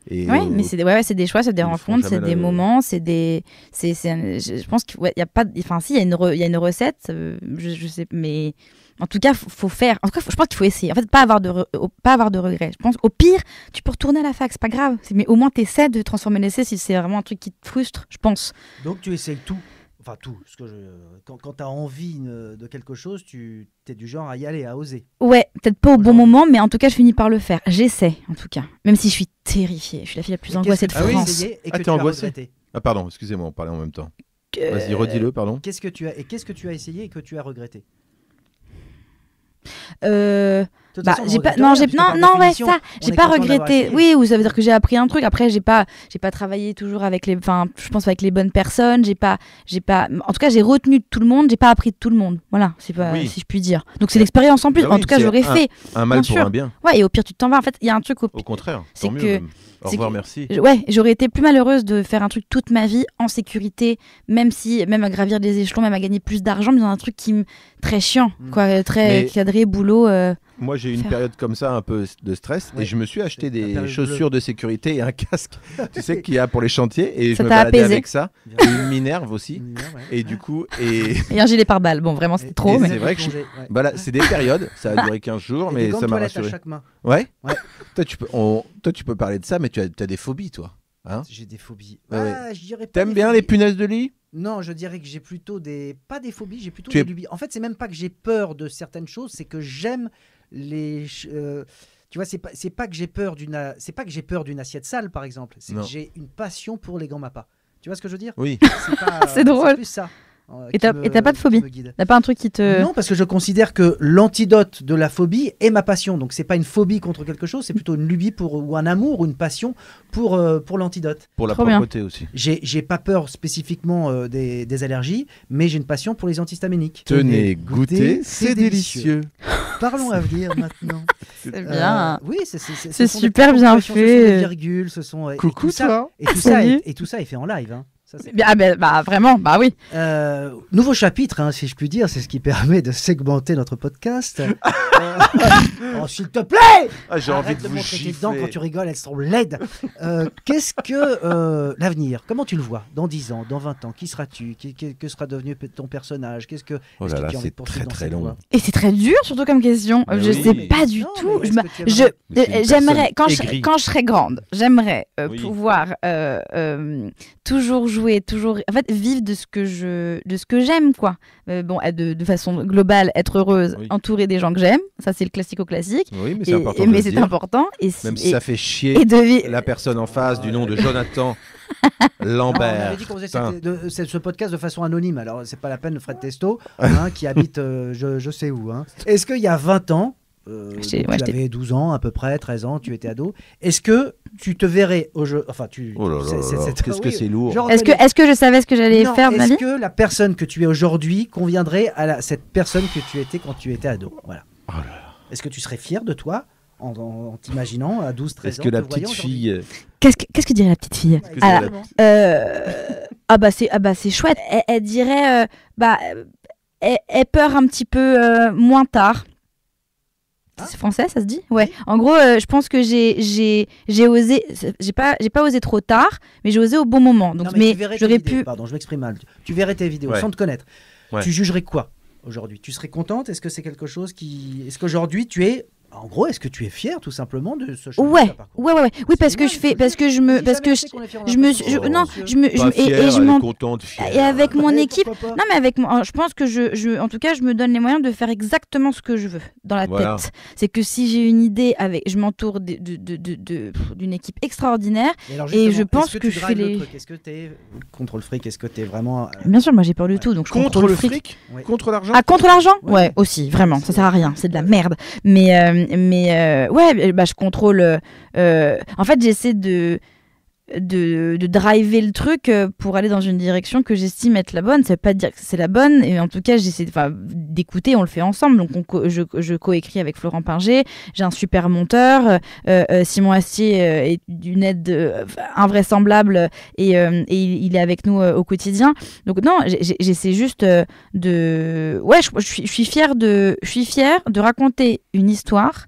Oui, mais c'est des choix, c'est des rencontres, c'est des moments, je pense qu'il y a pas, si il y a une recette, je sais, mais en tout cas faut faire. En tout cas, je pense qu'il faut essayer. En fait, pas avoir de regrets. Je pense au pire, tu peux retourner à la fac, c'est pas grave. Mais au moins t'essaies de transformer l'essai si c'est vraiment un truc qui te frustre, je pense. Donc tu essayes tout. Enfin tout, quand tu as envie de quelque chose, tu es du genre à y aller, à oser. Ouais, peut-être pas au bon moment, mais en tout cas, je finis par le faire. J'essaie, en tout cas. Même si je suis terrifiée. Je suis la fille la plus angoissée de France. T'es angoissée ? Ah pardon, excusez-moi, on parlait en même temps. Vas-y, redis-le, pardon. Qu'est-ce que tu as essayé et que tu as regretté ? j'ai pas regretté. Oui, ou ça veut dire que j'ai appris un truc. Après, j'ai pas travaillé toujours avec les bonnes personnes. En tout cas, j'ai retenu de tout le monde. J'ai pas appris de tout le monde. Voilà, si je puis dire. Donc c'est l'expérience en plus. En tout cas, j'aurais fait. Un mal pour un bien. Ouais, et au pire, tu t'en vas. En fait, il y a un truc au contraire. C'est que. Au revoir, merci. Ouais, j'aurais été plus malheureuse de faire un truc toute ma vie en sécurité, même à gravir des échelons, même à gagner plus d'argent, mais dans un truc très chiant, très cadré, boulot. Moi, j'ai eu une période comme ça, un peu de stress, et je me suis acheté des chaussures de sécurité et un casque, tu sais, qu'il y a pour les chantiers, et je me baladais avec ça, et une minerve aussi, et du coup... Et un gilet pare-balles, bon, vraiment, c'était trop. Mais... C'est vrai que c'est des périodes, ça a duré 15 jours, mais ça m'a rassuré. À chaque main. Ouais. Toi, tu peux parler de ça, mais tu as des phobies, toi. Hein? J'ai des phobies. Je dirais pas. T'aimes bien les punaises de lit? Non, je dirais que j'ai plutôt pas des phobies, j'ai plutôt des lubies. En fait, c'est même pas que j'ai peur de certaines choses, c'est que j'aime les. Tu vois, c'est pas que j'ai peur d'une assiette sale, par exemple. C'est que j'ai une passion pour les gants Mappa. Tu vois ce que je veux dire? Oui. C'est drôle. C'est plus ça. Et t'as pas de phobie? T'as pas un truc qui te... Non, parce que je considère que l'antidote de la phobie est ma passion. Donc c'est pas une phobie contre quelque chose, c'est plutôt une lubie ou un amour ou une passion pour l'antidote. Pour la propreté aussi. J'ai pas peur spécifiquement des allergies, mais j'ai une passion pour les antihistaminiques. Tenez, goûtez, c'est délicieux. Parlons avenir maintenant. C'est bien. Oui, c'est super bien fait. Ce sont des virgules, ce sont... Coucou toi. Et tout ça est fait en live, hein. Ça, vraiment, bah oui. Nouveau chapitre, hein, si je puis dire, c'est ce qui permet de segmenter notre podcast. S'il te plaît, j'ai envie de vous montrer tes dents quand tu rigoles, elles sont laides. Qu'est-ce que l'avenir? Comment tu le vois dans 10 ans, dans 20 ans? Qui seras-tu? Que sera devenu ton personnage? Oh là là, c'est très très long. Et c'est très dur, surtout comme question. Je sais pas du tout. J'aimerais, quand je serai grande, j'aimerais pouvoir toujours jouer, en fait vivre de ce que j'aime, quoi. De façon globale, être heureuse, entourée des gens que j'aime, ça c'est le classico-classique. Oui, mais c'est important. Mais c'est important. Même si ça fait chier la personne en face du nom de Jonathan Lambert. On avait dit qu'on faisait ce podcast de façon anonyme, alors c'est pas la peine de Fred Testo, qui habite je sais où. Est-ce qu'il y a 20 ans, tu avais 12 ans à peu près, 13 ans, tu étais ado, est-ce que tu te verrais au jeu, Oh là là, qu'est-ce que c'est lourd. Est-ce que je savais ce que j'allais faire de ma vie? Est-ce que la personne que tu es aujourd'hui conviendrait à cette personne que tu étais quand tu étais ado? Voilà. Oh là là. Est-ce que tu serais fier de toi en t'imaginant à 12-13 ans? Est-ce que la petite fille... Qu'est-ce que dirait la petite fille? C'est chouette. Elle dirait... elle peur un petit peu moins tard. C'est français, ça se dit? Ouais. En gros, je pense que j'ai osé. J'ai pas osé trop tard, mais j'ai osé au bon moment. Donc, mais j'aurais pu. Pardon, je m'exprime mal. Tu verrais tes vidéos sans te connaître. Ouais. Tu jugerais quoi aujourd'hui? Tu serais contente? Est-ce que c'est quelque chose qui... Est-ce qu'aujourd'hui tu es... En gros, est-ce que tu es fière tout simplement de ce choix? Ouais. Oui, parce que et avec mon équipe. Non, mais avec moi, je pense que en tout cas, je me donne les moyens de faire exactement ce que je veux dans la tête. C'est que si j'ai une idée, je m'entoure d'une équipe extraordinaire, et je pense que je fais les. Est-ce que tu es contre le fric? Est-ce que tu es vraiment... Bien sûr, moi j'ai peur du tout, donc je contre le fric. Contre l'argent. Ah, contre l'argent? Ouais, aussi, vraiment, ça sert à rien, c'est de la merde. Mais je contrôle. En fait, j'essaie de driver le truc pour aller dans une direction que j'estime être la bonne. Ça veut pas dire que c'est la bonne, et en tout cas j'essaie d'écouter, on le fait ensemble. Donc je coécris avec Florent Pinger, j'ai un super monteur, Simon Astier est d'une aide invraisemblable, et il est avec nous au quotidien. Donc non, j'essaie juste je suis fière de raconter une histoire.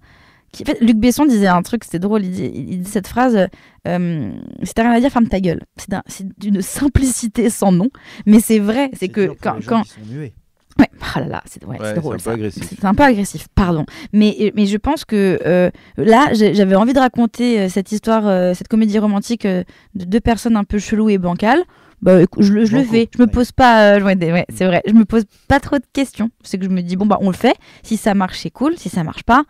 En fait, Luc Besson disait un truc, c'était drôle, il dit cette phrase, si t'as rien à dire, ferme ta gueule. C'est d'une simplicité sans nom, mais c'est vrai, c'est que quand... Qui sont muets. Ouais, oh là là, c'est drôle. C'est un peu agressif. C'est un peu agressif, pardon. Mais je pense que là, j'avais envie de raconter cette histoire, cette comédie romantique de deux personnes un peu cheloues et bancales. Je le fais, je me pose pas c'est vrai, je me pose pas trop de questions. C'est que je me dis on le fait, si ça marche c'est cool, si ça marche pas,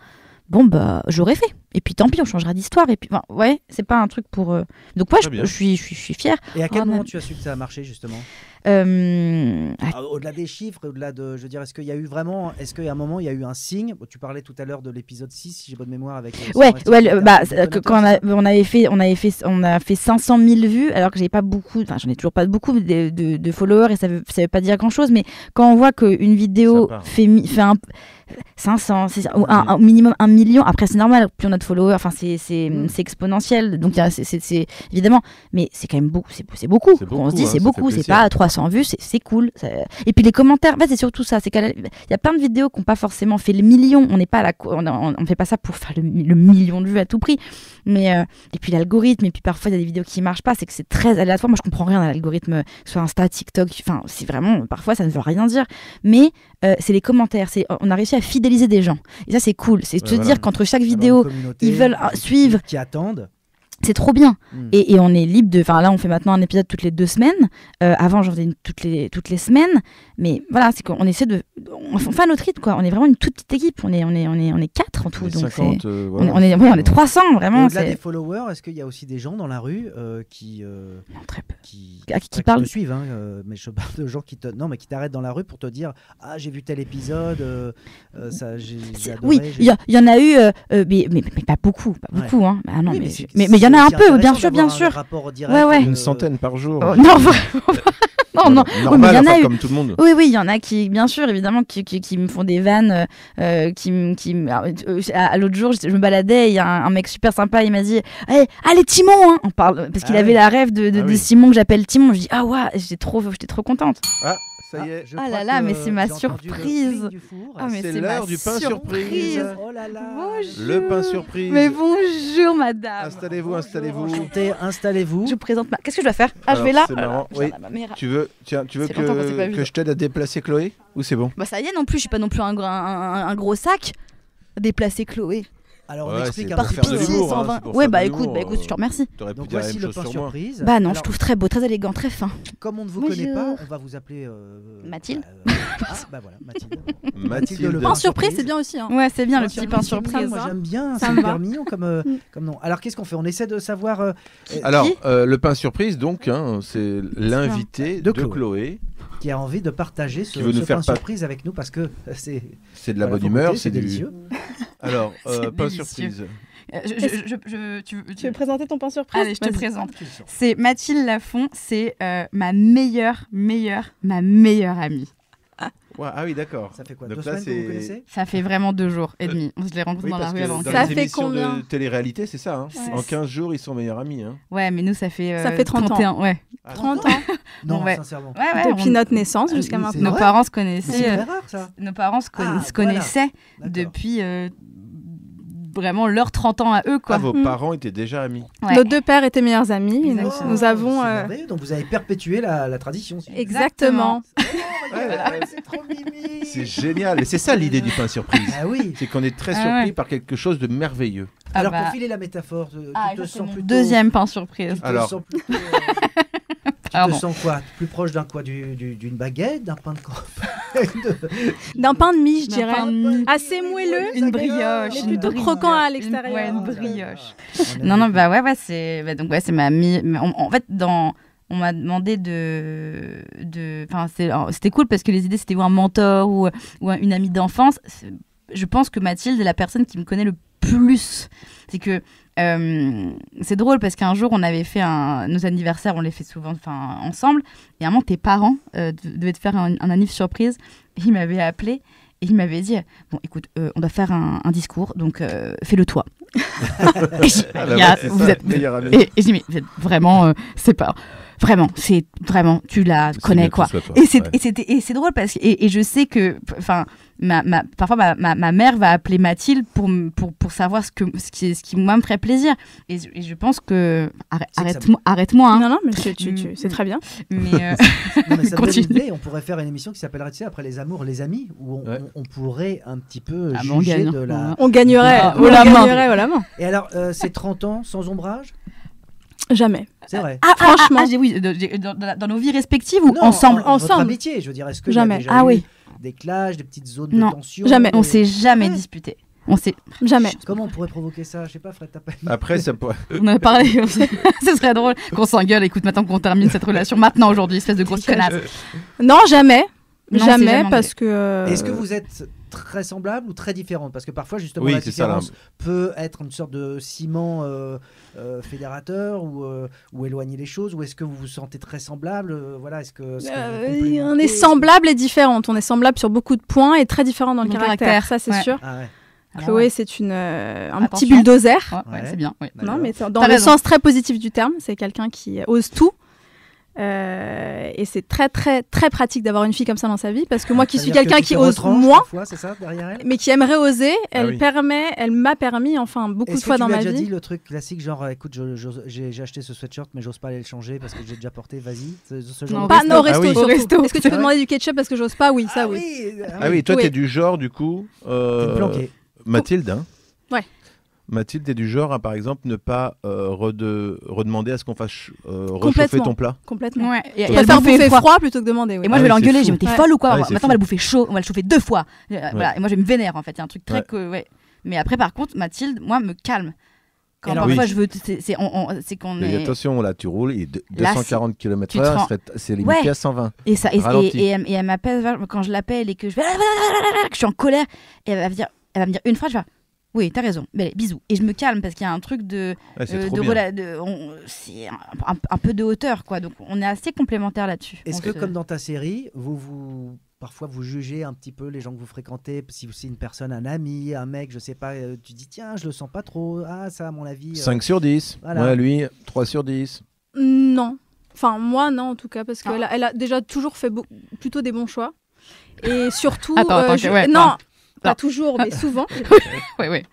j'aurais fait. Et puis tant pis, on changera d'histoire. Et puis, ouais, c'est pas un truc pour. Donc, ouais, je suis fière. Et à quel moment tu as su que ça a marché, justement au-delà des chiffres, au-delà de. Je veux dire, est-ce qu'il y a eu vraiment. Est-ce qu'à un moment, il y a eu un signe Tu parlais tout à l'heure de l'épisode 6, si j'ai bonne mémoire, avec. Quand on a fait 500 000 vues, alors que j'avais pas beaucoup. Enfin, j'en ai toujours pas beaucoup de followers et ça veut pas dire grand-chose. Mais quand on voit qu'une vidéo fait un. 500, un minimum 1 million. Après, c'est normal, plus on a de followers, enfin, c'est exponentiel. Donc, c'est évidemment, mais c'est quand même beaucoup. C'est beaucoup. On se dit, c'est beaucoup. C'est pas 300 vues, c'est cool. Et puis les commentaires, en fait, c'est surtout ça. C'est qu'il y a plein de vidéos qui n'ont pas forcément fait le million. On n'est pas on fait pas ça pour faire le million de vues à tout prix. Mais et puis l'algorithme, et puis parfois il y a des vidéos qui marchent pas. C'est que c'est très aléatoire. Moi, je comprends rien à l'algorithme, soit Insta, TikTok. Enfin, c'est vraiment parfois ça ne veut rien dire. Mais c'est les commentaires. On a réussi à fidéliser des gens. Et ça, c'est cool. C'est te dire qu'entre chaque vidéo, ils veulent suivre. Qui attendent. C'est trop bien. Et on est libre de. Enfin, là, on fait maintenant un épisode toutes les 2 semaines. Avant, j'en faisais toutes les semaines. Mais voilà, c'est qu'on essaie de. On fait à notre rythme, quoi. On est vraiment une toute petite équipe. On est 4 en tout. On est donc 50, on est 300, vraiment. Au-delà des followers, est-ce qu'il y a aussi des gens dans la rue qui. Non, très peu. Qui parlent. te suivent, mais je parle de gens qui t'arrêtent dans la rue pour te dire ah, j'ai vu tel épisode, ça, j'ai adoré. Oui, il y en a eu, mais pas beaucoup. Hein. Ah, non, oui, mais il y en a un peu, bien sûr. Ouais. Une centaine par jour. Non, vraiment. Non. Normal, y en a eu. comme tout le monde. Oui, il y en a qui, bien sûr, évidemment, qui me font des vannes. À l'autre jour, je me baladais, il y a un mec super sympa, il m'a dit allez, Timon, hein. On parle, parce qu'il avait la rêve de Simon que j'appelle Timon. Je dis ah ouais, j'étais trop contente. Ah, ça y est. Ah là là, mais c'est ma surprise. C'est l'heure du pain surprise. Oh là là. Le pain surprise. Mais bonjour, madame. Installez-vous. Enchanté, installez-vous. Je vous présente Qu'est-ce que je dois faire je vais là. C'est marrant. Oui. Tu veux que je t'aide à déplacer Chloé ou c'est bon? Bah ça y est, non plus, je suis pas non plus un gros sac. Déplacer Chloé. Alors on explique par pitié, 120. Ouais, bah écoute, je te remercie. Donc voici le pain surprise. Bah non, je trouve très beau, très élégant, très fin. Comme on ne vous connaît pas, on va vous appeler Mathilde. Bah voilà, Mathilde. Mathilde. Le pain surprise, c'est bien aussi. Ouais, c'est bien le petit pain surprise. Moi j'aime bien, c'est hyper mignon comme nom. Alors qu'est-ce qu'on fait? On essaie de savoir. Alors le pain surprise, donc, c'est l'invité de Chloé. Qui a envie de partager ce pain surprise avec nous parce que c'est de la bonne humeur, c'est délicieux. Alors, pain surprise. Tu veux présenter ton pain surprise? Allez, je te présente. C'est Mathilde Lafont, c'est ma meilleure amie. Ah oui, d'accord. Ça fait quoi? 2 semaines que vous connaissez? Ça fait vraiment 2 jours et demi. On se les rencontre dans la rue avant. Ça fait combien de télé-réalité, c'est ça, hein? En 15 jours, ils sont meilleurs amis. Hein. Ouais, mais nous, ça fait 31 ans. Ouais. 30 ans. Non, sincèrement. Ouais, depuis notre naissance jusqu'à maintenant. Nos parents se connaissaient. C'est très rare, ça. Nos parents se connaissaient depuis vraiment leurs 30 ans à eux, quoi. Ah, vos parents étaient déjà amis. Ouais. Nos 2 pères étaient meilleurs amis. Nous avons. Donc vous avez perpétué la tradition. Exactement. C'est trop mimi. C'est génial. Et c'est ça l'idée du pain surprise. Ah oui. C'est qu'on est très surpris par quelque chose de merveilleux. Alors pour filer la métaphore, tu te sens plutôt. Deuxième pain surprise. Tu te sens quoi? Plus proche d'une baguette, d'un pain de d'un pain de mie, je dirais. Assez moelleux. Une brioche. Mais plutôt croquant à l'extérieur. Ouais, une brioche. Non, c'est ma amie. En fait, on m'a demandé c'était cool parce que les idées, c'était ou un mentor ou une amie d'enfance. Je pense que Mathilde est la personne qui me connaît le plus. C'est que c'est drôle parce qu'un jour on avait fait nos anniversaires, on les fait souvent ensemble, et à un moment tes parents devaient te faire un anniv surprise, et ils m'avaient appelé et ils m'avaient dit bon écoute, on doit faire un discours, donc fais-le toi. Et je dis mais vous êtes vraiment c'est pas vraiment, c'est vraiment, tu la connais quoi. Et c'est drôle parce que et je sais que parfois ma mère va appeler Mathilde pour savoir ce qui moi me ferait plaisir. Et je pense que arrête-moi. Hein. Non mais c'est très bien. Mais continue. On pourrait faire une émission qui s'appellerait après les amours, les amis, où on pourrait un petit peu juger de la. On gagnerait au la main. Et alors c'est 30 ans sans ombrage? Jamais. C'est vrai. Franchement. Oui, dans nos vies respectives ou ensemble? Votre amitié, je veux dire, est-ce que jamais. Il y a déjà eu des clashs, des petites zones de tension? Jamais. On s'est jamais disputé. On sait jamais. Comment on pourrait provoquer ça? Je sais pas, Fred, t'as pas... Après, ça pourrait... On en a parlé, ce serait drôle qu'on s'engueule. Écoute, maintenant qu'on termine cette relation, maintenant, aujourd'hui, espèce de grosse connasse. Non, jamais. Non, jamais, parce que... Est-ce que vous êtes très semblables ou très différentes? Parce que parfois, justement, la différence peut être une sorte de ciment fédérateur ou éloigner les choses. Ou est-ce que vous vous sentez très semblables? Voilà, est-ce que on est semblables et différentes. On est semblables sur beaucoup de points et très différents dans le caractère. Ça, c'est sûr. Ah ouais. Chloé, c'est un petit bulldozer. Ouais, c'est bien. Ouais. Non, mais dans le sens très positif du terme. C'est quelqu'un qui ose tout. Et c'est très très très pratique d'avoir une fille comme ça dans sa vie, parce que moi qui suis quelqu'un qui ose moins, c'est ça, derrière elle, mais qui aimerait oser, elle m'a permis beaucoup de fois dans ma vie. Est-ce que tu as déjà dit le truc classique genre écoute, j'ai acheté ce sweatshirt mais j'ose pas aller le changer parce que j'ai déjà porté, vas-y, ce genre pas au resto, surtout. Est-ce que tu peux demander du ketchup parce que j'ose pas? Oui, ça oui. Ah oui, toi t'es du genre du coup planqué. Mathilde, hein? Ouais. Mathilde est du genre à, par exemple, ne pas redemander à ce qu'on fasse réchauffer ton plat. Complètement. Ouais. Et faire bouffer froid plutôt que demander. Et moi, je vais l'engueuler. Je me dis, t'es folle ou quoi? Maintenant, on va le bouffer chaud. On va le chauffer 2 fois. Voilà. Et moi, je me vénère, en fait. Il y a un truc très... Mais après, par contre, Mathilde, moi, me calme. Quand parfois, je veux... C'est qu'on est... Attention, là, tu roules. 240 km/h, c'est limité à 120. Et elle m'appelle... Quand je l'appelle et que je suis en colère, et elle va me dire une phrase, je vais... Oui, t'as raison. Mais allez, bisous. Et je me calme parce qu'il y a un truc c'est un peu de hauteur, quoi. Donc on est assez complémentaires là-dessus. Est-ce que comme dans ta série, parfois vous jugez un petit peu les gens que vous fréquentez, si c'est une personne, un ami, un mec, je sais pas, tu dis tiens, je le sens pas trop. Ah, ça à mon avis. 5 sur 10. Voilà. Ouais, lui, 3 sur 10. Non. Enfin, moi, non, en tout cas, parce qu'elle a déjà toujours fait plutôt des bons choix. Et surtout. Non. Pas toujours, mais souvent. Oui.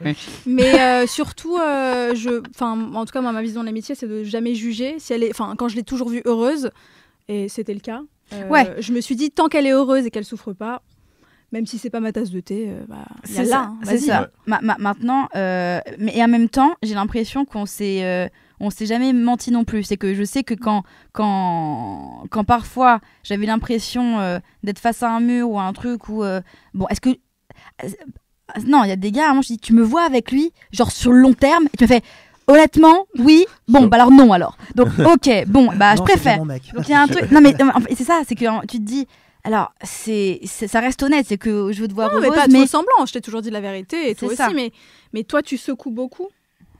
Mais surtout, en tout cas, moi, ma vision de l'amitié, c'est de jamais juger. Quand je l'ai toujours vue heureuse, et c'était le cas, je me suis dit, tant qu'elle est heureuse et qu'elle souffre pas, même si c'est pas ma tasse de thé, c'est ça. C'est ça. Maintenant, mais en même temps, j'ai l'impression qu'on s'est jamais menti non plus. C'est que je sais que quand parfois j'avais l'impression d'être face à un mur ou à un truc où est-ce que non, il y a des gars, moi je dis tu me vois avec lui genre sur le long terme et tu me fais honnêtement oui, bon bah alors non alors. Donc OK, bon bah je préfère. Donc il y a un truc non mais c'est ça, c'est que tu te dis alors ça reste honnête, c'est que je veux te voir heureuse, mais pas de faux semblant, je t'ai toujours dit la vérité et toi aussi, mais toi tu secoues beaucoup.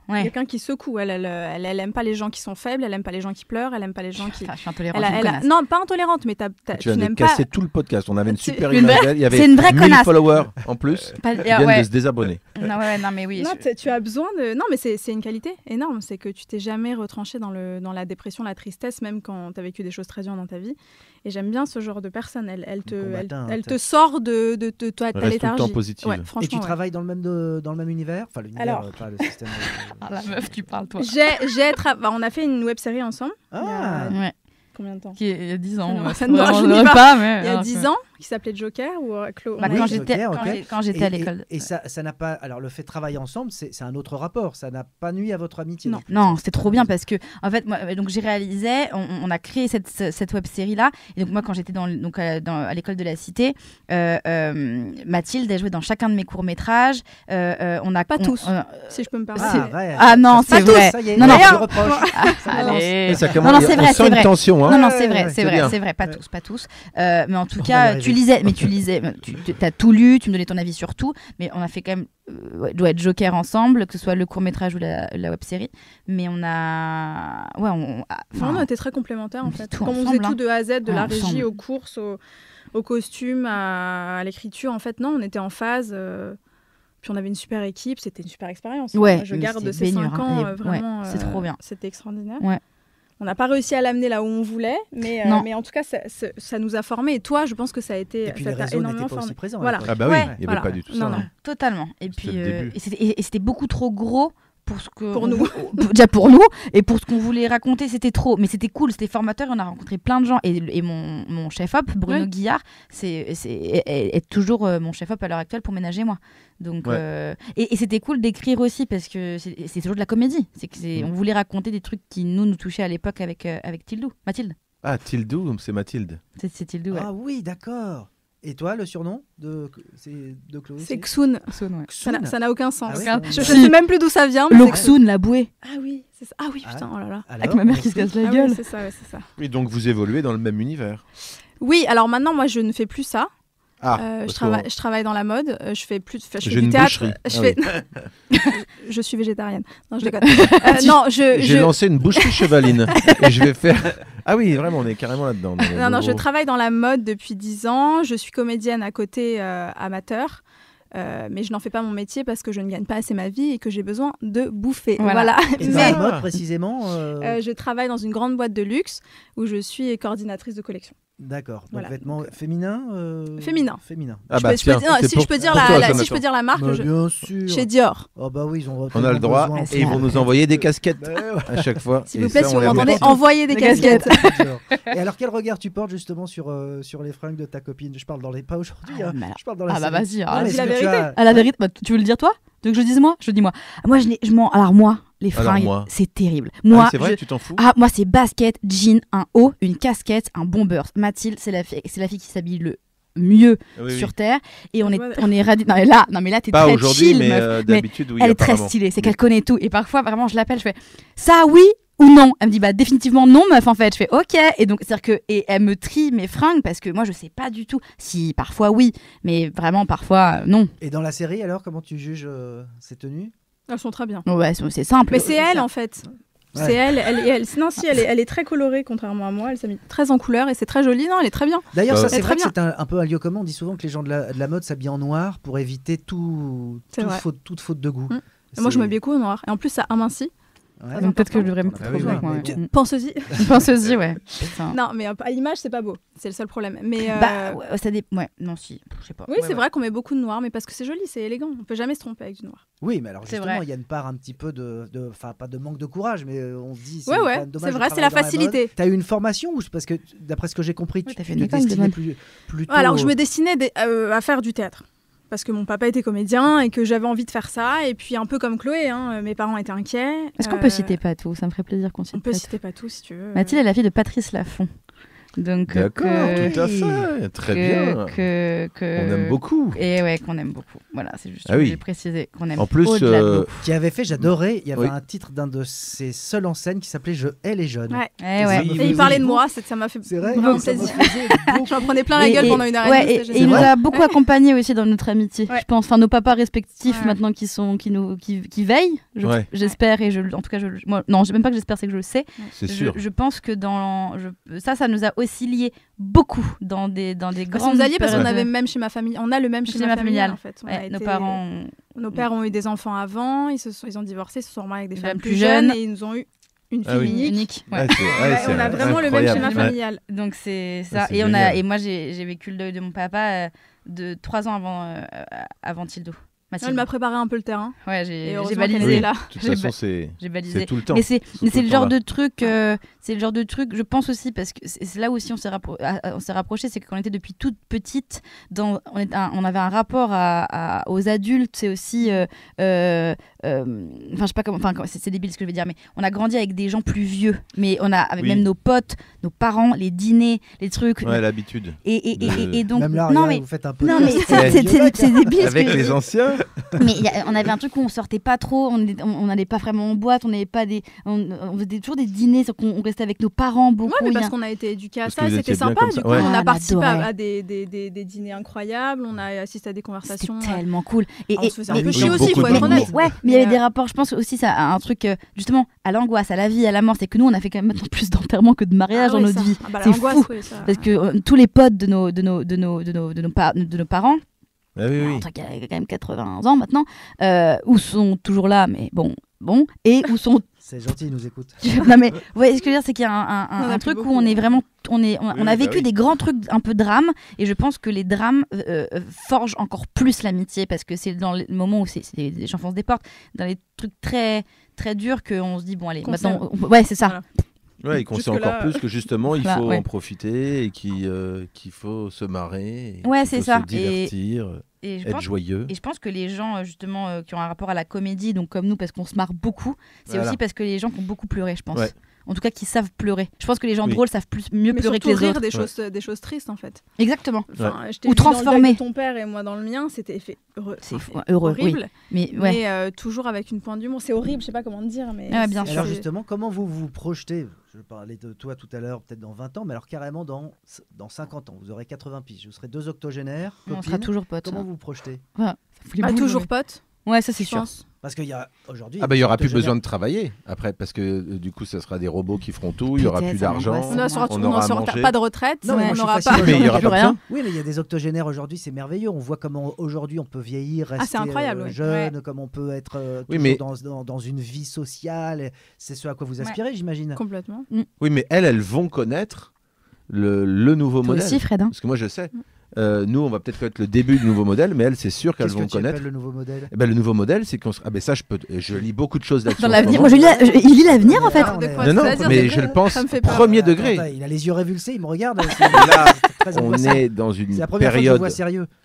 Ouais. Quelqu'un qui secoue, elle aime pas les gens qui sont faibles, elle aime pas les gens qui pleurent, elle aime pas les gens qui... Je suis intolérante, non, pas intolérante, mais tu n'aimes pas... casser tout le podcast, on avait une super image, il y avait 1000 followers en plus, qui viennent de se désabonner. Non mais oui. Non, tu as besoin de... Non, mais c'est une qualité énorme, c'est que tu t'es jamais retranché dans la dépression, la tristesse, même quand tu as vécu des choses très dures dans ta vie. Et j'aime bien ce genre de personne, elle te sort de ta léthargie. Reste tout le temps positive. Ouais, franchement, et tu travailles dans le même univers, enfin l'univers, pas le système. La meuf, tu parles toi. On a fait une web-série ensemble. Ouais. Combien de temps? Il y a 10 ans. Ça ne me rajeunit pas. Mais il y a 10 ans, qui s'appelait Joker ou Claude. Quand j'étais à l'école. Et ça n'a pas. Alors le fait de travailler ensemble, c'est un autre rapport. Ça n'a pas nuit à votre amitié. Non, c'était trop bien parce que en fait, moi, donc j'ai réalisé, on a créé cette web série là. Et donc moi, quand j'étais à l'école de la Cité, Mathilde a joué dans chacun de mes courts métrages. On a pas tous, si je peux me permettre. Ah non, c'est vrai. Non, je reproche. Ça commence. Non, c'est vrai, c'est vrai. Tension. Non, c'est vrai, pas tous. Mais en tout cas, tu lisais, tu as tout lu, tu me donnais ton avis sur tout, mais on a fait quand même doit être Joker ensemble, que ce soit le court-métrage ou la web-série, mais on a été très complémentaires en fait. Comme on faisait tout de A à Z, de la régie aux courses, au costume, à l'écriture, en fait non, on était en phase. Puis on avait une super équipe, c'était une super expérience. Ouais, je garde ces 5 ans vraiment. C'est trop bien. C'était extraordinaire. Ouais. On n'a pas réussi à l'amener là où on voulait, mais en tout cas, ça nous a formés. Et toi, je pense que ça a été. Et puis les réseaux n'étaient pas aussi présents. Voilà. Ah bah oui, il n'y avait pas du tout ça. Non. Totalement. Et puis c'était beaucoup trop gros. Pour nous. Déjà pour nous, et pour ce qu'on voulait raconter, c'était trop. Mais c'était cool, c'était formateur, on a rencontré plein de gens. Et mon chef-op, Bruno Guillard, est toujours mon chef-op à l'heure actuelle pour Ménager moi. Donc, et c'était cool d'écrire aussi, parce que c'est toujours de la comédie. On voulait raconter des trucs qui nous touchaient à l'époque avec Mathilde. Ah, Tildou, c'est Mathilde. C'est Tildou, ouais. Ah oui, d'accord. Et toi, le surnom de Chloé? C'est Xun. Xun. Ça n'a aucun sens. Ah ouais, je sais même plus d'où ça vient. L'Oxun, la bouée. Ah oui, c'est ça. Ah oui, putain, oh là là. Avec ma mère qui se casse la gueule. Oui, c'est ça. Et donc vous évoluez dans le même univers. Oui, alors maintenant, moi, je ne fais plus ça. Je travaille dans la mode. Je fais du théâtre. Je suis végétarienne. Non, je déconne. J'ai lancé une boucherie chevaline et je vais faire. Ah oui, vraiment, on est carrément là-dedans. Non, je travaille dans la mode depuis 10 ans. Je suis comédienne à côté, amateur. Mais je n'en fais pas mon métier parce que je ne gagne pas assez ma vie et que j'ai besoin de bouffer. Voilà. Et dans la mode, précisément Je travaille dans une grande boîte de luxe où je suis coordinatrice de collection. D'accord. Donc vêtements féminins Féminin. Ah bah si je peux dire la marque, bien sûr. Chez Dior. Oh bah oui, on a le droit et ils vont nous envoyer des casquettes à chaque fois. S'il vous plaît, si vous m'entendez, envoyez des casquettes. Et alors quel regard tu portes justement sur les fringues de ta copine? Je parle pas aujourd'hui, je parle dans la série. Bah vas-y. Dis la vérité. La vérité, tu veux le dire toi? Tu veux que je dise moi? Je dis moi. Moi, les fringues, c'est terrible. Moi, c'est vrai, tu t'en fous? Moi, c'est basket, jean, un haut, une casquette, un bomber. Mathilde, c'est la fille qui s'habille le mieux sur Terre. Et on est radis. Non, mais là, t'es pas très chill, mais meuf. d'habitude, oui. Elle est très stylée. C'est qu'elle connaît tout. Et parfois, vraiment, je l'appelle, je fais ça, oui ou non? Elle me dit définitivement non, meuf, en fait. Je fais ok. Et donc, c'est-à-dire que elle me trie mes fringues parce que moi, je sais pas du tout. Si parfois oui, mais vraiment parfois non. Et dans la série, alors, comment tu juges ces tenues? Elles sont très bien. Ouais, c'est simple. Mais c'est elle, en fait. Ouais. C'est elle. Non, si, elle est très colorée, contrairement à moi. Elle s'est mise très en couleur et c'est très joli. Non, elle est très bien. D'ailleurs, ça, c'est vrai que c'est un peu un lieu commun. On dit souvent que les gens de la mode s'habillent en noir pour éviter toute faute de goût. Moi, je m'habille beaucoup en noir. Et en plus, ça amincit. Ouais, donc peut-être que je devrais me Penseuse-y. Penseuse-y, ouais. Non, mais à l'image, c'est pas beau. C'est le seul problème. Mais ça non, si, je sais pas. Oui, c'est vrai qu'on met beaucoup de noir, mais parce que c'est joli, c'est élégant. On peut jamais se tromper avec du noir. Oui, mais alors justement, il y a une part un petit peu enfin pas de manque de courage, mais on se dit. C'est vrai, c'est la facilité. T'as eu une formation ou parce que d'après ce que j'ai compris, tu fait une destinais plutôt. Alors, je me destinais à faire du théâtre. Parce que mon papa était comédien et que j'avais envie de faire ça. Et puis un peu comme Chloé, mes parents étaient inquiets. Est-ce qu'on peut citer Patou? Ça me ferait plaisir qu'on cite Patou. On peut citer Patou si tu veux. Mathilde est la fille de Patrice Laffont. Donc, d'accord, tout à fait, très bien. On aime beaucoup. Et ouais, qu'on aime beaucoup. Voilà, c'est juste que j'ai précisé qu'on aime. En plus, qui avait fait, j'adorais. Il y avait un titre d'un de ses seuls en scène qui s'appelait Je hais les jeunes. Ouais. Et il parlait de moi, ça m'a fait vraiment plaisir. J'en prenais plein la gueule pendant une heure et demie. Et il nous a beaucoup accompagnés aussi dans notre amitié. Je pense, enfin nos papas respectifs maintenant qui veillent. J'espère et en tout cas non, même pas que j'espère, c'est que je le sais. C'est sûr. Je pense que ça nous a aussi liés beaucoup dans des grandes. Ça nous a liés parce qu'on avait même schéma familial. On a le même schéma familial en fait. Nos pères ont eu des enfants avant, ils ont divorcé, ils se sont mariés avec des femmes plus jeunes et ils nous ont eu une fille unique. On a vraiment le même schéma familial. Donc c'est ça. Et moi j'ai vécu le deuil de mon papa de 3 ans avant Tildo. Elle m'a préparé un peu le terrain. Ouais, j'ai balisé là. De toute façon, c'est tout le temps. Mais c'est le genre de truc. C'est le genre de truc. Je pense aussi parce que c'est là aussi on s'est rapprochés, c'est qu'on était depuis toute petite. On avait un rapport aux adultes. C'est aussi. Enfin, je sais pas comment. Enfin, c'est débile ce que je veux dire, mais on a grandi avec des gens plus vieux. Mais on a avec même nos potes, nos parents, les dîners, les trucs. Ouais, l'habitude. Et donc. Même là, non mais vous faites un peu. Non mais c'est débile. Avec les anciens. Mais on avait un truc où on sortait pas trop, on n'allait pas vraiment en boîte, on faisait toujours des dîners, on restait avec nos parents beaucoup. Ouais, mais parce qu'on a été éduqués à ça, c'était sympa. Du coup, on a participé à des dîners incroyables, on a assisté à des conversations. C'était tellement cool. Et on se faisait un peu chier aussi, il faut être honnête. Ouais, mais il y avait des rapports, je pense aussi ça a un truc justement à l'angoisse, à la vie, à la mort, c'est que nous on a fait quand même maintenant plus d'enterrements que de mariages dans notre vie. C'est fou. Parce que tous les potes de nos parents. Ah oui. Il y a quand même 80 ans maintenant, où sont toujours là, mais bon, et où sont. C'est gentil, ils nous écoutent. Non mais, ouais, ce que je veux dire, c'est qu'il y a un truc où on est vraiment, on a vécu des grands trucs un peu drames, et je pense que les drames forgent encore plus l'amitié, parce que c'est dans les moments où c'est des gens foncent des portes, dans les trucs très très durs qu'on se dit bon allez, maintenant, ouais c'est ça. Voilà. Ouais, et qu'on sait encore plus que justement il faut en profiter et qu'il faut se marrer, c'est ça. Se divertir, être joyeux. Et je pense que les gens justement qui ont un rapport à la comédie, donc comme nous, parce qu'on se marre beaucoup, c'est aussi parce que les gens qui ont beaucoup pleuré, je pense. Ouais. en tout cas qui savent pleurer. Je pense que les gens drôles savent mieux pleurer que les rire autres. des choses tristes en fait. Exactement. Enfin, ou transformer. Ton père et moi dans le mien, c'était fait heureux. C'est horrible, mais toujours avec une pointe d'humour. C'est horrible, je sais pas comment te dire, mais bien sûr. Alors justement, comment vous vous projetez? Je parlais de toi tout à l'heure, peut-être dans 20 ans, mais alors carrément dans 50 ans. Vous aurez 80 piges, vous serez 2 octogénaires. On sera toujours potes. Comment vous vous projetez? Toujours potes. Ouais, ça c'est sûr. Parce qu'il y a aujourd'hui. Il y aura plus besoin de travailler après, parce que du coup, ce sera des robots qui feront tout. Il y aura plus d'argent. On n'aura pas de retraite. Non, mais on n'aura pas. Mais il y aura plus rien. Oui, mais il y a des octogénaires aujourd'hui, c'est merveilleux. On voit comment aujourd'hui on peut vieillir, rester jeune, comme on peut être dans une vie sociale. C'est ce à quoi vous aspirez, j'imagine. Complètement. Oui, mais elles vont connaître le nouveau modèle. Toi aussi, Fred. Parce que moi, je sais. Nous, on va peut-être connaître le début du nouveau modèle, mais elles, c'est sûr qu'elles vont connaître. Le nouveau modèle. Le nouveau modèle, c'est qu'on. Ça, je lis beaucoup de choses là-dessus. Dans l'avenir, moi, il lit l'avenir en fait. Non, mais je le pense premier degré. Il a les yeux révulsés, il me regarde. Là, on est dans une période.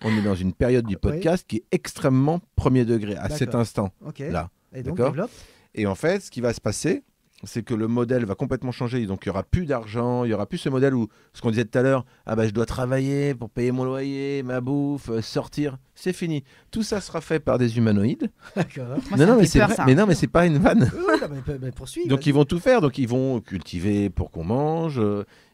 On est dans une période du podcast qui est extrêmement premier degré à cet instant. Là. Et donc, développe. Et en fait, ce qui va se passer, c'est que le modèle va complètement changer. Donc, il n'y aura plus d'argent, il n'y aura plus ce modèle où, ce qu'on disait tout à l'heure, je dois travailler pour payer mon loyer, ma bouffe, sortir. C'est fini. Tout ça sera fait par des humanoïdes. D'accord. Non, mais c'est vrai. Mais non, mais c'est pas une vanne. Poursuis. Donc, ils vont tout faire. Donc, ils vont cultiver pour qu'on mange.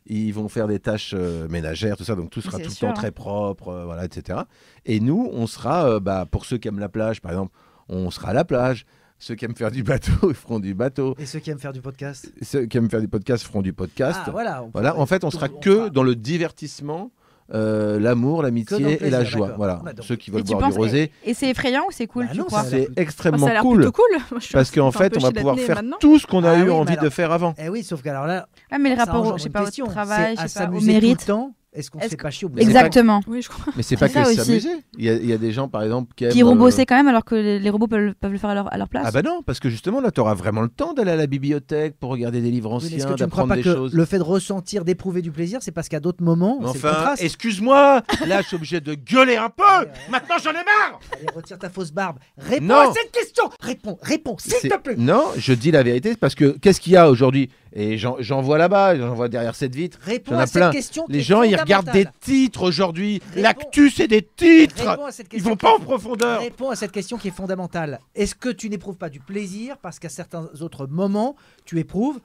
Ils vont faire des tâches ménagères, tout ça. Donc, tout sera tout le temps très propre, voilà, etc. Et nous, on sera, pour ceux qui aiment la plage, par exemple, on sera à la plage. Ceux qui aiment faire du bateau, ils feront du bateau. Et ceux qui aiment faire du podcast? Ceux qui aiment faire du podcast feront du podcast. Voilà. En fait, on sera que dans le divertissement, l'amour, l'amitié et la joie. Voilà. Ceux qui veulent boire du rosé. Et c'est effrayant ou c'est cool, tu crois? C'est extrêmement ça cool. Cool. Parce qu'en fait, on va pouvoir faire tout ce qu'on a eu envie de faire avant. Eh oui, sauf qu'alors là. Mais le rapport, je sais pas, au travail, je sais pas, au mérite. Est-ce qu'on se fait pas chier au bout? Exactement. Oui, je crois. Mais c'est pas que s'amuser. Il y a des gens, par exemple, qui vont bosser quand même alors que les robots peuvent le faire à leur place. Ah bah non, parce que justement, là, tu auras vraiment le temps d'aller à la bibliothèque pour regarder des livres anciens, d'apprendre des choses. Le fait de ressentir, d'éprouver du plaisir, c'est parce qu'à d'autres moments. Enfin, excuse-moi, là, je suis obligé de gueuler un peu. Maintenant, j'en ai marre. Allez, retire ta fausse barbe. Réponds à cette question. Réponds, s'il te plaît. Non, je dis la vérité, parce que qu'est-ce qu'il y a aujourd'hui? Et j'en vois là-bas, j'en vois derrière cette vitre. Réponds à cette question. Les gens, ils regardent des titres aujourd'hui. L'actu, c'est des titres. Ils vont pas en profondeur. Réponds à cette question qui est fondamentale. Est-ce que tu n'éprouves pas du plaisir parce qu'à certains autres moments, tu éprouves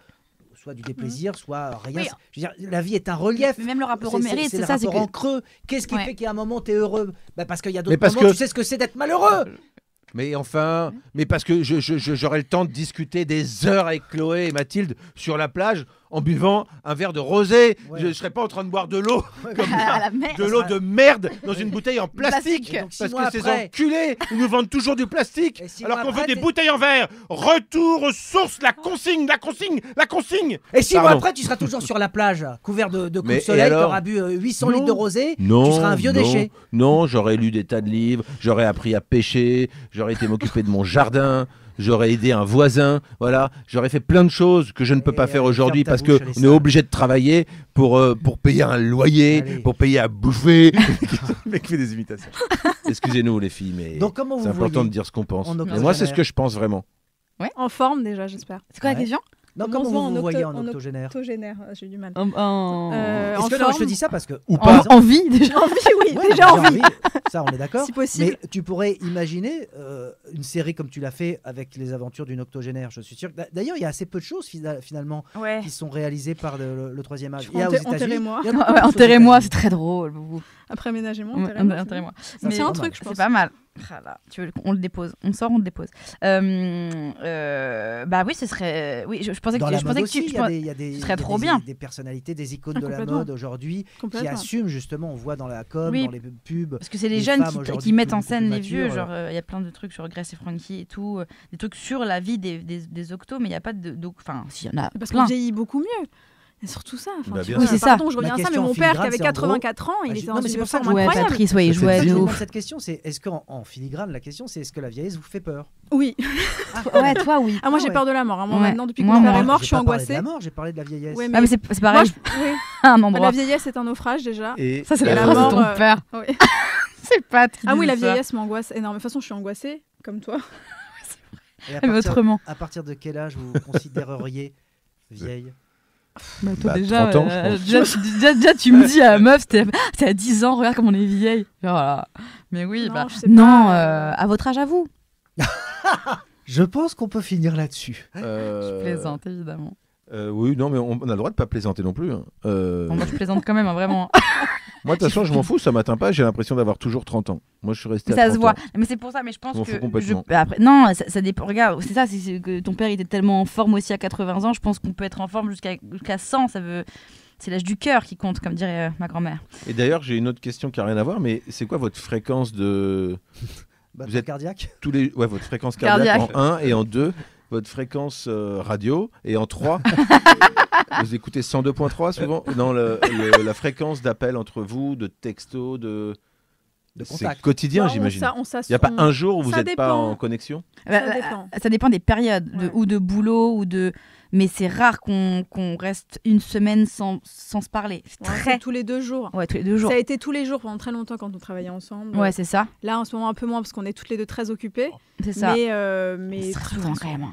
soit du déplaisir, soit rien. Oui. Je veux dire, la vie est un relief. Mais même le rapport au mérite, c'est ça. C'est en creux. Qu'est-ce qui fait qu'à un moment, tu es heureux? Parce qu'il y a d'autres moments, tu sais ce que c'est d'être malheureux. Mais enfin, parce que j'aurai le temps de discuter des heures avec Chloé et Mathilde sur la plage en buvant un verre de rosé. Ouais. Je ne serai pas en train de boire de l'eau comme ça, de l'eau de merde dans une bouteille en plastique. Parce que ces enculés, ils nous vendent toujours du plastique alors qu'on veut des bouteilles en verre. Retour aux sources, la consigne. Et 6 mois après, tu seras toujours sur la plage, couvert de coups de soleil, tu auras bu 800 litres de rosé, tu seras un vieux déchet. Non, j'aurais lu des tas de livres, j'aurais appris à pêcher, j'aurais été m'occuper de mon jardin. J'aurais aidé un voisin, voilà. J'aurais fait plein de choses que je ne peux pas faire aujourd'hui parce qu'on est obligé de travailler pour payer un loyer, pour payer à bouffer. Le mec fait des imitations. Excusez-nous les filles, mais c'est important de dire ce qu'on pense. Et moi, c'est ce que je pense vraiment. Ouais. En forme déjà, j'espère. C'est quoi la question? Non, comment vous voyez en octogénaire? J'ai du mal. Est-ce que je te dis ça parce que en vie déjà? En vie, oui, déjà en vie. Ça, on est d'accord. Si possible. Mais tu pourrais imaginer une série comme tu l'as fait avec les aventures d'une octogénaire. Je suis sûr. D'ailleurs, il y a assez peu de choses finalement qui sont réalisées par le troisième âge. Il y a aux États-Unis. Enterrez-moi, c'est très drôle. Après ménagement, enterrez-moi. C'est un truc, je pense. C'est pas mal. Tu veux, on le dépose, on sort, on le dépose. Bah oui, ce serait. Oui, je pensais que ce serait trop bien. Des personnalités, des icônes de la mode aujourd'hui qui assument justement. On voit dans la com, dans les pubs. Parce que c'est les jeunes qui mettent en scène les vieux. Genre, il y a plein de trucs sur Grace et Frankie et tout, des trucs sur la vie des octos, mais il y a pas de. Enfin, s'il y en a. Parce qu'on vieillit beaucoup mieux. C'est surtout ça. Oui, c'est ça. Je reviens à ça, mais mon père qui avait 84 ans, il était dans une forme incroyable. Patrice, il jouait de ouf. Cette question, c'est est-ce qu'en filigrane, la question, c'est est-ce que la vieillesse vous fait peur? Oui. Ouais, toi, oui. Moi, j'ai peur de la mort. Moi, maintenant, depuis que mon père est mort, je suis angoissée. J'ai parlé de la vieillesse. Ah, mais c'est pareil. Un endroit. La vieillesse est un naufrage déjà. Ça, c'est la phrase de ton père. C'est pas. Ah oui, la vieillesse m'angoisse énormément. De toute façon, je suis angoissée, comme toi. À partir de quel âge vous considéreriez vieille. Bah, toi, déjà, 30 ans, déjà, tu me dis, meuf, t'es à 10 ans, regarde comme on est vieille. Voilà. Mais oui, non, à votre âge, à vous. Je pense qu'on peut finir là-dessus. Je plaisante, évidemment. Oui, non, mais on a le droit de pas plaisanter non plus. Bon, moi, je plaisante quand même, vraiment. Moi, de toute façon, je m'en fous, ça m'atteint pas. J'ai l'impression d'avoir toujours 30 ans. Moi, je suis resté à 30 ans. Ça se voit. Mais c'est pour ça, mais je pense que... complètement. Après, non, ça dépend. Regarde, c'est ça, c'est que ton père était tellement en forme aussi à 80 ans. Je pense qu'on peut être en forme jusqu'à 100. C'est l'âge du cœur qui compte, comme dirait ma grand-mère. Et d'ailleurs, j'ai une autre question qui n'a rien à voir, mais c'est quoi votre fréquence de... Vous êtes cardiaque votre fréquence cardiaque en 1 et en 2, votre fréquence radio, et en 3, vous écoutez 102.3 souvent. Non, la fréquence d'appel entre vous, de texto, de contact. C'est quotidien, j'imagine. Il n'y a pas un jour où vous n'êtes pas en connexion. Ça dépend des périodes, ou de boulot, ou de... Mais c'est rare qu'on reste une semaine sans se parler. C'est tous les 2 jours. Ouais, tous les 2 jours. Ça a été tous les jours pendant très longtemps quand on travaillait ensemble. Ouais, c'est ça. Là, en ce moment, un peu moins parce qu'on est toutes les deux très occupées. C'est ça. Mais très souvent quand même.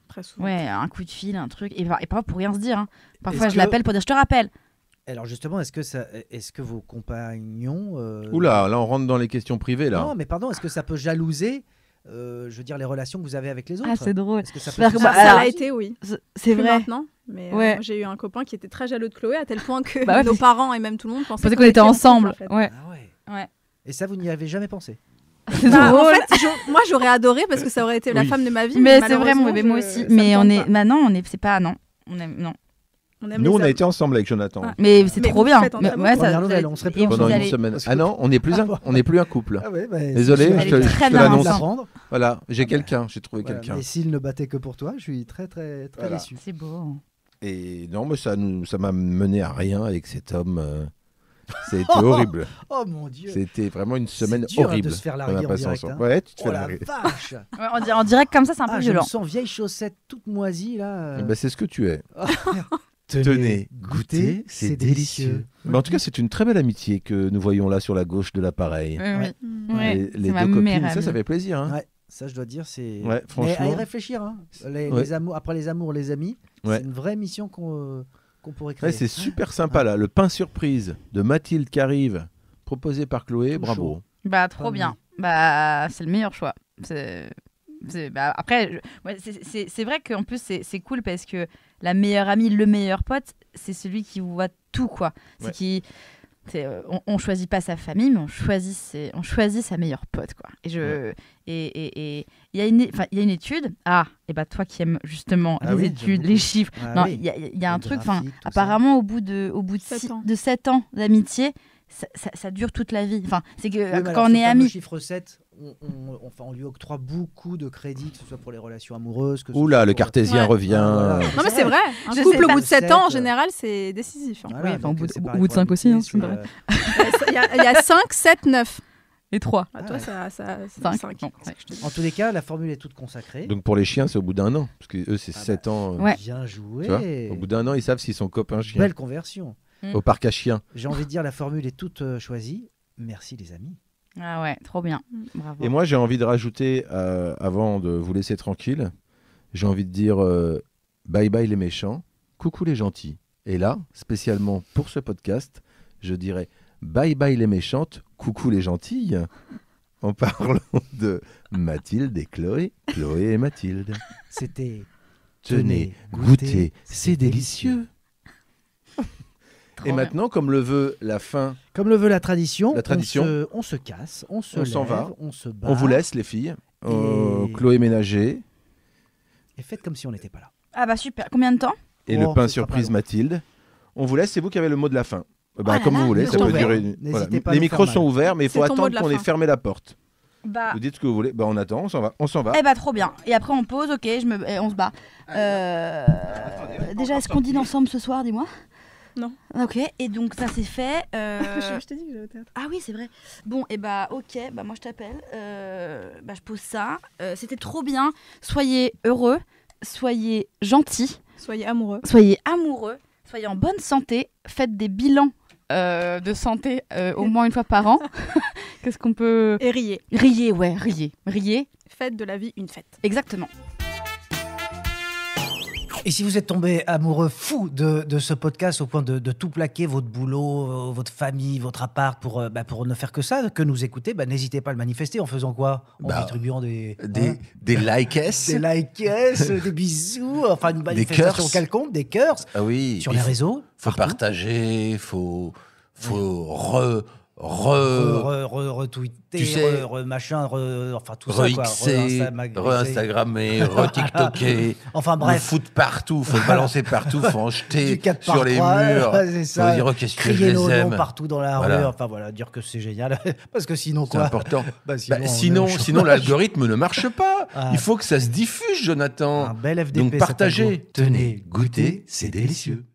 Très souvent. Ouais, un coup de fil, un truc. Et parfois pour rien se dire. Hein. Parfois, je l'appelle pour dire je te rappelle. Alors justement, est-ce que vos compagnons... Oula, là on rentre dans les questions privées là. Non, mais pardon, est-ce que ça peut jalouser je veux dire les relations que vous avez avec les autres? Ah, c'est drôle. Est-ce que ça ça l'a été, oui. C'est vrai. Maintenant, mais ouais. J'ai eu un copain qui était très jaloux de Chloé à tel point que nos parents et même tout le monde pensaient qu'on était ensemble. En fait. Ouais. Ah ouais. Et ça, vous n'y avez jamais pensé? En fait, moi j'aurais adoré parce que ça aurait été la femme de ma vie. Mais c'est vrai, moi aussi. Mais maintenant, c'est pas non. Nous, on a été ensemble avec Jonathan. Ah. Mais c'est trop bien. On serait plus pendant une semaine. Ah non, on n'est plus un couple. Ah ouais, désolé, je te l'annonce. Voilà, j'ai trouvé quelqu'un. Et s'il ne battait que pour toi, je suis très très très déçu. C'est beau. Et non, mais ça m'a mené à rien avec cet homme. C'était horrible. Oh mon Dieu. C'était vraiment une semaine dur horrible. De se faire larguer en direct. Hein. Ouais, tu te fais larguer. Vache. En direct comme ça, c'est un peu violent. Je me sens vieille chaussette toute moisie là. C'est ce que tu es. Tenez, goûtez, c'est délicieux. En tout cas, c'est une très belle amitié que nous voyons là sur la gauche de l'appareil. Oui. Les deux copines, ça fait plaisir. Hein. Ouais, ça je dois dire, c'est. Ouais, franchement. Mais à y réfléchir. Hein. Les amours, après les amours, les amis, c'est une vraie mission qu'on pourrait créer. Ouais, c'est super sympa là. Le pain surprise de Mathilde qui arrive, proposé par Chloé. Tout bravo. Chaud. Trop bien. C'est le meilleur choix. Après, c'est vrai qu'en plus c'est cool parce que la meilleure amie, le meilleur pote, c'est celui qui voit tout quoi. On choisit pas sa famille, mais on choisit sa meilleure pote quoi. Et il y a une étude. Toi qui aimes justement les études, les chiffres. Il y a un truc. Apparemment, au bout de 7 ans d'amitié, ça dure toute la vie. C'est que quand on est amis. Le chiffre 7, on lui octroie beaucoup de crédits, que ce soit pour les relations amoureuses. Le cartésien revient. Non, mais c'est vrai. Un couple au bout de 7 ans, en général, c'est décisif. Au bout de 5 aussi. Il y a 5, 7, 9. Et 3. Toi, ça 5. En tous les cas, la formule est toute consacrée. Donc pour les chiens, c'est au bout d'un an. Parce que eux, c'est 7 ans. Bien joué. Tu vois, au bout d'un an, ils savent s'ils sont copains chiens. Belle conversion. Au parc à chiens. J'ai envie de dire, la formule est toute choisie. Merci les amis. Ah ouais, trop bien. Bravo. Et moi, j'ai envie de rajouter, avant de vous laisser tranquille, j'ai envie de dire bye bye les méchants, coucou les gentils. Et là, spécialement pour ce podcast, je dirais bye bye les méchantes, coucou les gentilles, en parlant de Mathilde et Chloé, Chloé et Mathilde. C'était Tenez, goûtez, c'est délicieux. Et maintenant, comme le veut la fin, comme le veut la tradition, on se casse, on s'en va, on se bat. On vous laisse les filles. Chloé Ménager. Et faites comme si on n'était pas là. Ah bah super. Combien de temps? Et le pain surprise Mathilde. On vous laisse, c'est vous qui avez le mot de la fin. Comme vous voulez, ça peut durer. Les micros sont ouverts, mais il faut attendre qu'on ait fermé la porte. Vous dites ce que vous voulez. On attend, on s'en va. Trop bien. Et après on pose, ok, on se bat. Déjà, est-ce qu'on dîne ensemble ce soir, dis-moi? Non. Ok, et donc ça c'est fait. Je t'ai dit que j'allais au théâtre. Ah oui, c'est vrai. Bon, et ok, moi je t'appelle. Je pose ça. C'était trop bien. Soyez heureux, soyez gentils. Soyez amoureux. Soyez en bonne santé. Faites des bilans de santé au moins une fois par an. Qu'est-ce qu'on peut... Et riez. Riez. Faites de la vie une fête. Exactement. Et si vous êtes tombé amoureux fou de ce podcast au point de tout plaquer, votre boulot, votre famille, votre appart, pour ne faire que ça, que nous écouter, n'hésitez pas à le manifester en faisant quoi? En distribuant des likes, des bisous, enfin une manifestation quelconque, des cœurs sur les réseaux. Faut partager, faut retweeter, machin, enfin tout ça, re-instagrammer, re-tiktoker, enfin bref, le foutre partout, faut le balancer partout, faut en jeter sur les murs, faut dire qu'est-ce que je les aime partout dans la rue, enfin voilà, dire que c'est génial, parce que sinon c'est important. Sinon l'algorithme ne marche pas. Il faut que ça se diffuse, Jonathan. Un bel FDP. Donc partagez, tenez, goûtez, c'est délicieux.